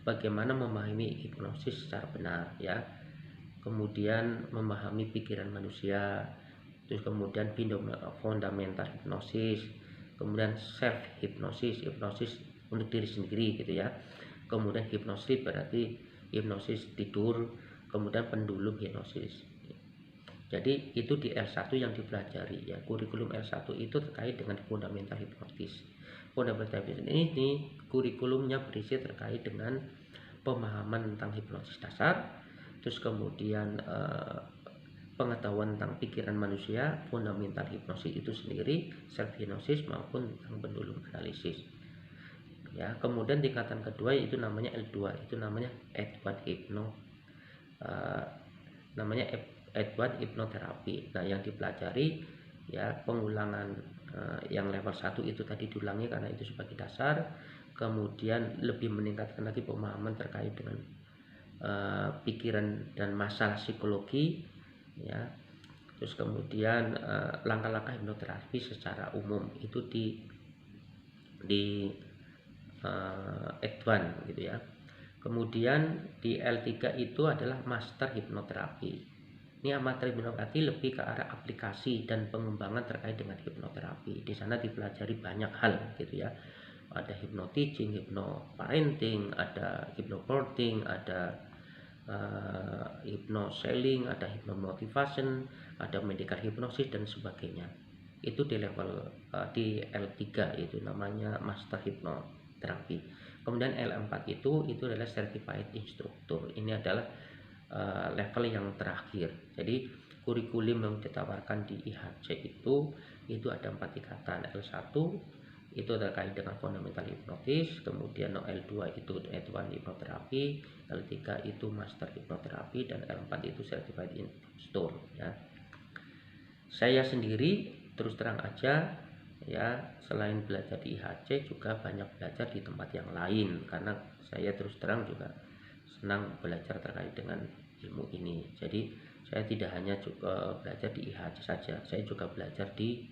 bagaimana memahami hipnosis secara benar ya, kemudian memahami pikiran manusia, terus kemudian fundamental hipnosis, kemudian self hipnosis, hipnosis untuk diri sendiri gitu ya, kemudian hipnosis berarti hipnosis tidur, kemudian pendulum hipnosis. Jadi itu di L1 yang dipelajari ya. Kurikulum L1 itu terkait dengan fundamental hipnotis. Fundamental hipnotis ini kurikulumnya berisi terkait dengan pemahaman tentang hipnosis dasar, terus kemudian pengetahuan tentang pikiran manusia, fundamental hipnosis itu sendiri, self hipnosis maupun tentang pendulum analisis. Ya, kemudian tingkatan kedua itu namanya L2, itu namanya advanced advanced hipnoterapi. Nah, yang dipelajari ya pengulangan yang level 1 itu tadi diulangi karena itu sebagai dasar, kemudian lebih meningkatkan lagi pemahaman terkait dengan pikiran dan masalah psikologi ya, terus kemudian langkah-langkah hipnoterapi secara umum itu di advance gitu ya. Kemudian di L3 itu adalah master hipnoterapi. Ini master hipnoterapi lebih ke arah aplikasi dan pengembangan terkait dengan hipnoterapi. Di sana dipelajari banyak hal gitu ya. Ada hypno-teaching, hypno-parenting, ada hypno-boarding, ada hypno-selling, ada hypno-motivation, ada medical hypnosis dan sebagainya. Itu di level di L3 itu namanya master hipnoterapi. Kemudian L4 itu adalah certified instructor. Ini adalah level yang terakhir. Jadi kurikulum yang ditawarkan di IHC itu ada 4 tingkatan. L1 itu terkait dengan fundamental hipnotis, kemudian L2 itu advanced hipnoterapi, L3 itu master hipnoterapi, dan L4 itu certified instructor ya. Saya sendiri terus terang aja ya, selain belajar di IHC juga banyak belajar di tempat yang lain, karena saya terus terang juga senang belajar terkait dengan ilmu ini. Jadi saya tidak hanya juga belajar di IHC saja, saya juga belajar di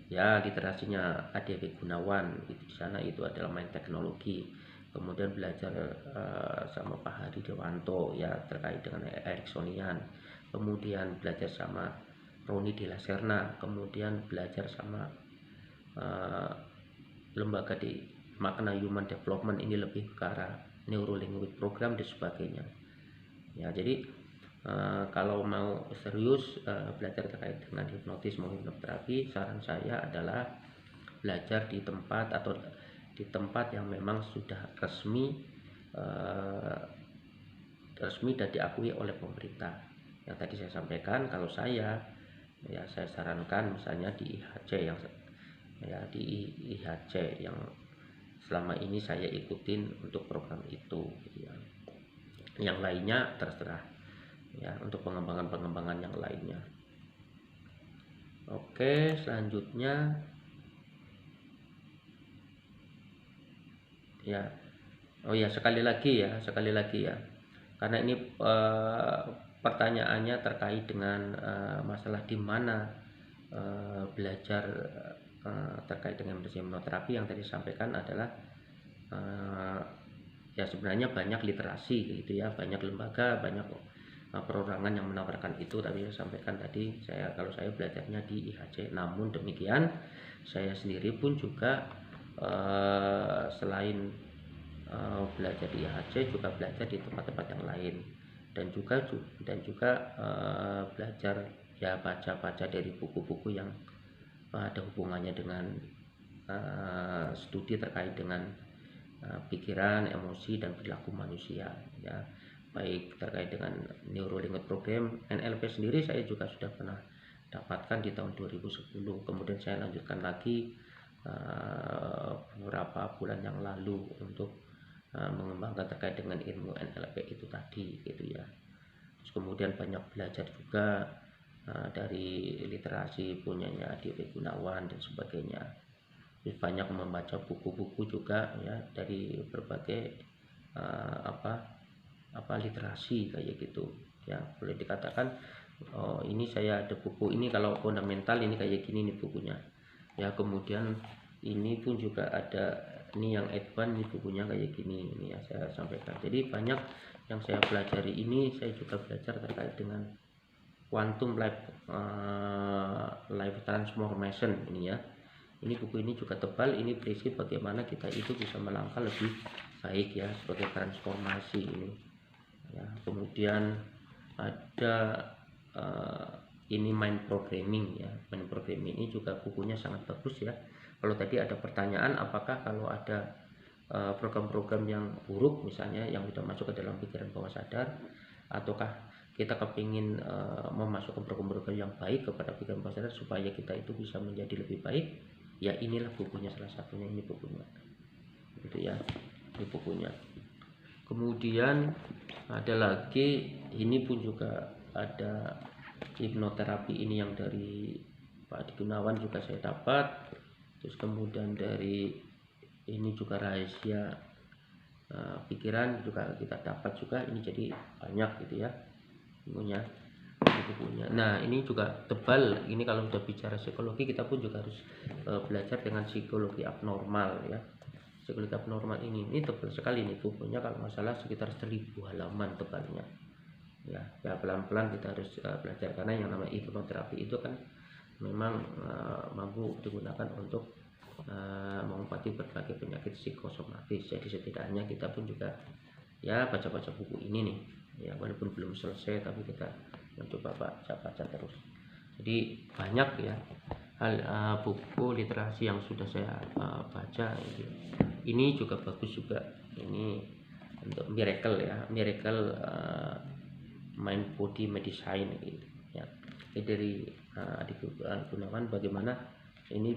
ya literasinya ADW Gunawan, itu di sana itu adalah main teknologi. Kemudian belajar sama Pak Hadi Dewanto ya terkait dengan Ericksonian. Kemudian belajar sama Roni Della Serna, kemudian belajar sama lembaga di makna human development, ini lebih ke arah neurolinguistic program dan sebagainya ya. Jadi kalau mau serius belajar terkait dengan hipnotis maupun hipnoterapi, saran saya adalah belajar di tempat yang memang sudah resmi dan diakui oleh pemerintah. Yang tadi saya sampaikan, kalau saya sarankan misalnya di IHC yang selama ini saya ikutin untuk program itu gitu ya. Yang lainnya terserah ya, untuk pengembangan yang lainnya. Oke, selanjutnya ya, sekali lagi ya, karena ini pertanyaannya terkait dengan masalah di mana belajar terkait dengan hipnoterapi. Yang tadi sampaikan adalah ya sebenarnya banyak literasi gitu ya, banyak lembaga, banyak perorangan yang menawarkan itu, tapi saya sampaikan tadi kalau saya belajarnya di IHC. Namun demikian saya sendiri pun juga selain belajar di Aceh juga belajar di tempat-tempat yang lain, dan juga belajar ya, baca-baca dari buku-buku yang ada hubungannya dengan studi terkait dengan pikiran, emosi, dan perilaku manusia ya, baik terkait dengan Neurolinguistic Program. NLP sendiri saya juga sudah pernah dapatkan di tahun 2010, kemudian saya lanjutkan lagi beberapa bulan yang lalu untuk mengembangkan terkait dengan ilmu NLP itu tadi gitu ya. Terus kemudian banyak belajar juga dari literasi punyanya Dewi Gunawan dan sebagainya. Terus banyak membaca buku-buku juga ya dari berbagai literasi kayak gitu ya. Boleh dikatakan ini saya ada buku ini, kalau fundamental ini kayak gini nih bukunya ya. Kemudian ini pun juga ada ini yang advance, ini bukunya kayak gini ini ya saya sampaikan. Jadi banyak yang saya pelajari ini. Saya juga belajar terkait dengan quantum life transformation ini ya. Ini buku ini juga tebal, ini berisi bagaimana kita itu bisa melangkah lebih baik ya, sebagai transformasi ini ya. Kemudian ada ini mind programming ya. Mind programming ini juga bukunya sangat bagus ya. Kalau tadi ada pertanyaan apakah kalau ada program-program yang buruk misalnya yang sudah masuk ke dalam pikiran bawah sadar, ataukah kita kepingin memasukkan program-program yang baik kepada pikiran bawah sadar supaya kita itu bisa menjadi lebih baik ya, inilah bukunya, salah satunya ini bukunya gitu ya, ini bukunya. Kemudian ada lagi, ini pun juga ada hipnoterapi ini yang dari Pak Adi Gunawan juga saya dapat. Terus kemudian dari ini juga rahasia pikiran juga kita dapat juga, ini jadi banyak gitu ya bukunya. Nah ini juga tebal, ini kalau sudah bicara psikologi kita pun juga harus belajar dengan psikologi abnormal ya. Psikologi abnormal ini tebal sekali nih bukunya, kalau nggak salah sekitar 1000 halaman tebalnya ya. Pelan-pelan kita harus belajar, karena yang namanya hipnoterapi itu kan memang mampu digunakan untuk mengobati berbagai penyakit psikosomatis. Jadi setidaknya kita pun juga ya baca-baca buku ini nih ya, walaupun belum selesai tapi kita mencoba baca terus. Jadi banyak ya hal buku literasi yang sudah saya baca gitu. Ini juga bagus juga, ini untuk miracle ya, miracle mind body medicine gitu ya. Ini dari Adi Gunawan, bagaimana ini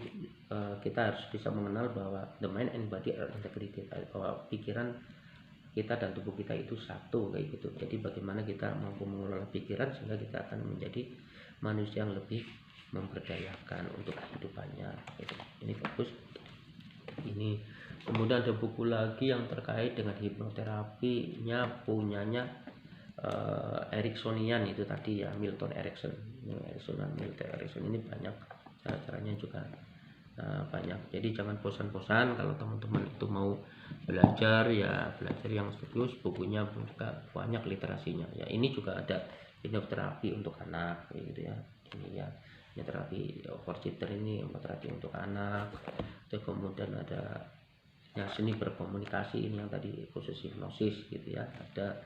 kita harus bisa mengenal bahwa the mind and body are integrated, bahwa pikiran kita dan tubuh kita itu satu kayak gitu. Jadi bagaimana kita mampu mengelola pikiran sehingga kita akan menjadi manusia yang lebih memberdayakan untuk kehidupannya gitu. Ini bagus ini. Kemudian ada buku lagi yang terkait dengan hipnoterapinya punyanya Ericksonian itu tadi ya, Milton Erickson. Milton Erickson ini banyak cara-caranya juga banyak. Jadi jangan bosan-bosan kalau teman-teman itu mau belajar ya, belajar yang serius, bukunya juga banyak literasinya ya. Ini juga ada hipnoterapi untuk anak gitu ya. Ini ya, hipnoterapi for children, ini hipnoterapi untuk anak. Terus kemudian ada ya seni berkomunikasi, ini yang tadi khusus hipnosis gitu ya, ada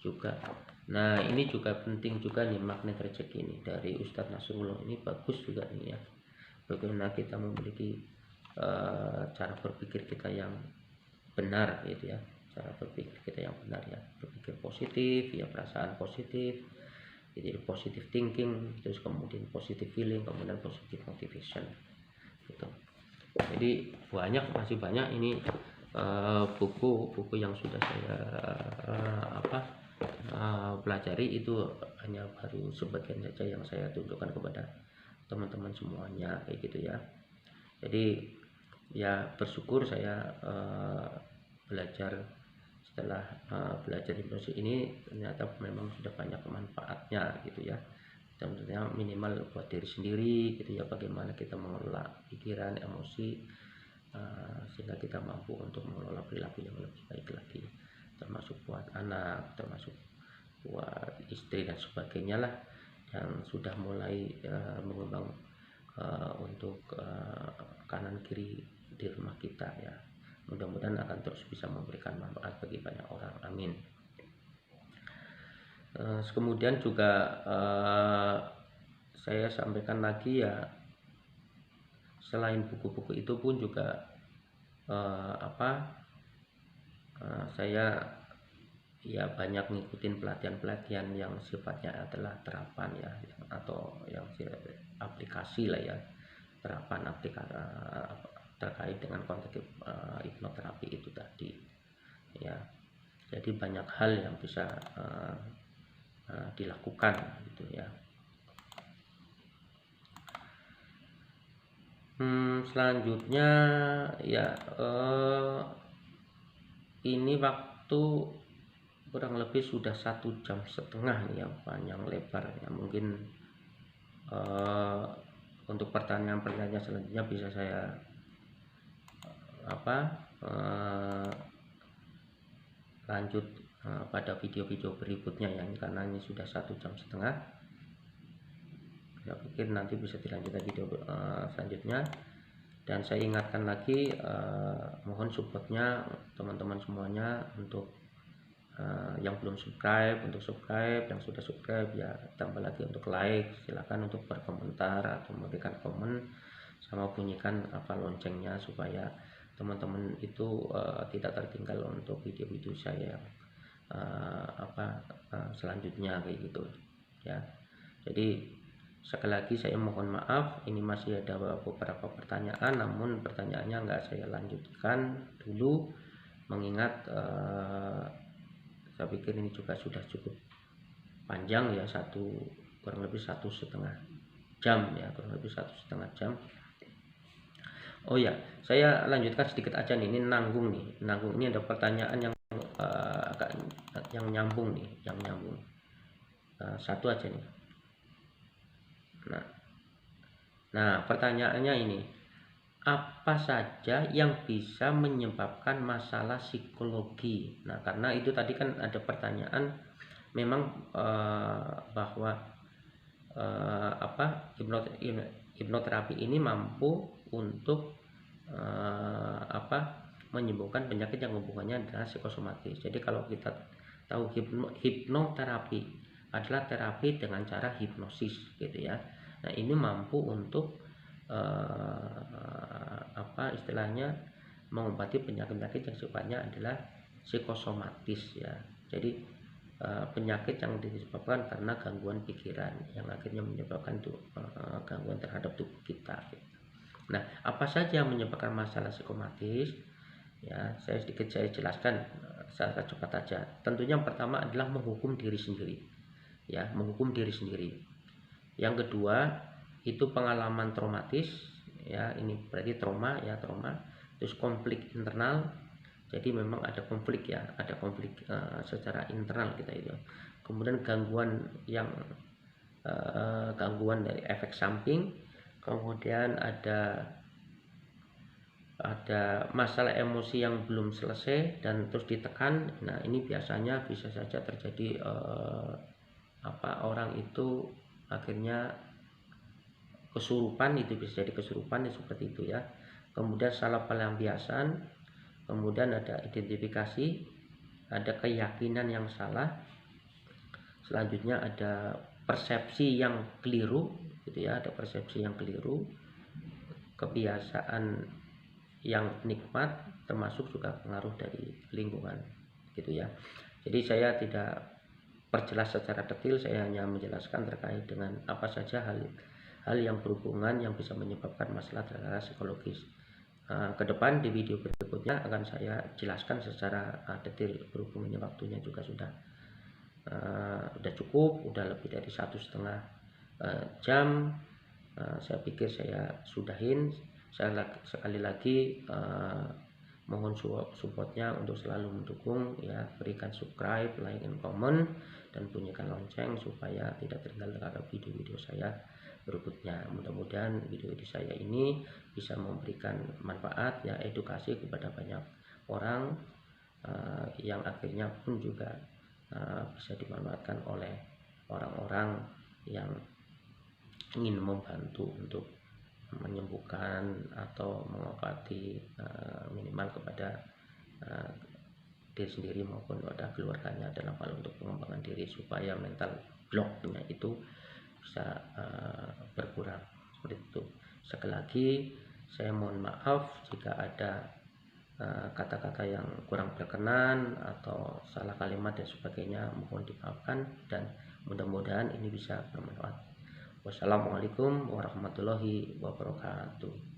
juga. Nah ini juga penting juga nih, magnet rezeki ini dari Ustadz Nasrullah, ini bagus juga nih ya, bagaimana kita memiliki cara berpikir kita yang benar gitu ya, cara berpikir kita yang benar ya, berpikir positif ya, perasaan positif, jadi positive thinking, terus kemudian positive feeling, kemudian positive motivation gitu. Jadi masih banyak ini buku-buku yang sudah saya pelajari, itu hanya baru sebagian saja yang saya tunjukkan kepada teman-teman semuanya kayak gitu ya. Jadi ya bersyukur saya belajar, setelah belajar hipnosis ini ternyata memang sudah banyak manfaatnya gitu ya. Tentunya minimal buat diri sendiri gitu ya, bagaimana kita mengelola pikiran, emosi sehingga kita mampu untuk mengelola perilaku yang lebih baik lagi, termasuk buat anak, termasuk buat istri dan sebagainya lah, yang sudah mulai mengembang untuk kanan kiri di rumah kita ya. Mudah-mudahan akan terus bisa memberikan manfaat bagi banyak orang, amin. Kemudian juga saya sampaikan lagi ya, selain buku-buku itu pun juga saya ya banyak ngikutin pelatihan-pelatihan yang sifatnya adalah terapan ya, atau yang aplikasi lah ya, terapan aplikasi terkait dengan konteks hipnoterapi itu tadi ya. Jadi banyak hal yang bisa dilakukan gitu ya. Selanjutnya ya, ini waktu kurang lebih sudah 1,5 jam nih ya, panjang lebar ya. Mungkin untuk pertanyaan-pertanyaan selanjutnya bisa saya lanjut pada video-video berikutnya ya, karena ini sudah 1,5 jam. Saya pikir nanti bisa dilanjutkan video selanjutnya. Dan saya ingatkan lagi, mohon supportnya teman-teman semuanya untuk yang belum subscribe untuk subscribe, yang sudah subscribe ya tambah lagi untuk like, silakan untuk berkomentar atau memberikan komen, sama bunyikan loncengnya supaya teman-teman itu tidak tertinggal untuk video-video saya selanjutnya kayak gitu ya. Jadi sekali lagi saya mohon maaf, ini masih ada beberapa pertanyaan, namun pertanyaannya nggak saya lanjutkan dulu, mengingat saya pikir ini juga sudah cukup panjang ya, kurang lebih 1,5 jam ya, kurang lebih 1,5 jam. Oh ya, saya lanjutkan sedikit aja nih, ini nanggung ini ada pertanyaan yang agak yang nyambung nih, satu aja nih. Nah, pertanyaannya ini, apa saja yang bisa menyebabkan masalah psikologi? Nah, karena itu tadi kan ada pertanyaan memang bahwa hipnoterapi ini mampu untuk menyembuhkan penyakit yang hubungannya dengan psikosomatis. Jadi kalau kita tahu hipnoterapi adalah terapi dengan cara hipnosis gitu ya. Nah, ini mampu untuk istilahnya mengobati penyakit-penyakit yang sifatnya adalah psikosomatis ya. Jadi penyakit yang disebabkan karena gangguan pikiran yang akhirnya menyebabkan gangguan terhadap tubuh kita. Nah, apa saja yang menyebabkan masalah psikomatis? Ya, saya jelaskan secara cepat saja. Tentunya yang pertama adalah menghukum diri sendiri. Ya, menghukum diri sendiri. Yang kedua itu pengalaman traumatis. Ya, ini berarti trauma. Terus konflik internal. Jadi memang ada konflik ya, secara internal kita itu. Kemudian gangguan dari efek samping. Kemudian ada masalah emosi yang belum selesai dan terus ditekan. Nah, ini biasanya bisa saja terjadi orang itu akhirnya kesurupan, itu bisa jadi kesurupan ya, seperti itu ya. Kemudian salah pelampiasan, kemudian ada identifikasi, ada keyakinan yang salah, selanjutnya ada persepsi yang keliru gitu ya, kebiasaan yang nikmat, termasuk juga pengaruh dari lingkungan gitu ya. Jadi saya tidak perjelas secara detail, saya hanya menjelaskan terkait dengan apa saja hal yang berhubungan yang bisa menyebabkan masalah terhadap psikologis. Ke depan di video berikutnya akan saya jelaskan secara detail, berhubung ini waktunya juga sudah cukup, udah lebih dari 1,5 jam. Saya pikir saya sudahin. Saya sekali lagi mohon supportnya untuk selalu mendukung ya, berikan subscribe, like, dan comment, dan bunyikan lonceng supaya tidak tertinggal terhadap video-video saya berikutnya. Mudah-mudahan video-video saya ini bisa memberikan manfaat ya, edukasi kepada banyak orang yang akhirnya pun juga bisa dimanfaatkan oleh orang-orang yang ingin membantu untuk menyembuhkan atau mengobati minimal kepada diri sendiri maupun pada keluarganya dalam hal untuk pengembangan diri, supaya mental blocknya itu bisa berkurang seperti itu. Sekali lagi saya mohon maaf jika ada kata-kata yang kurang berkenan atau salah kalimat dan sebagainya, mohon dimaafkan dan mudah-mudahan ini bisa bermanfaat. Wassalamualaikum warahmatullahi wabarakatuh.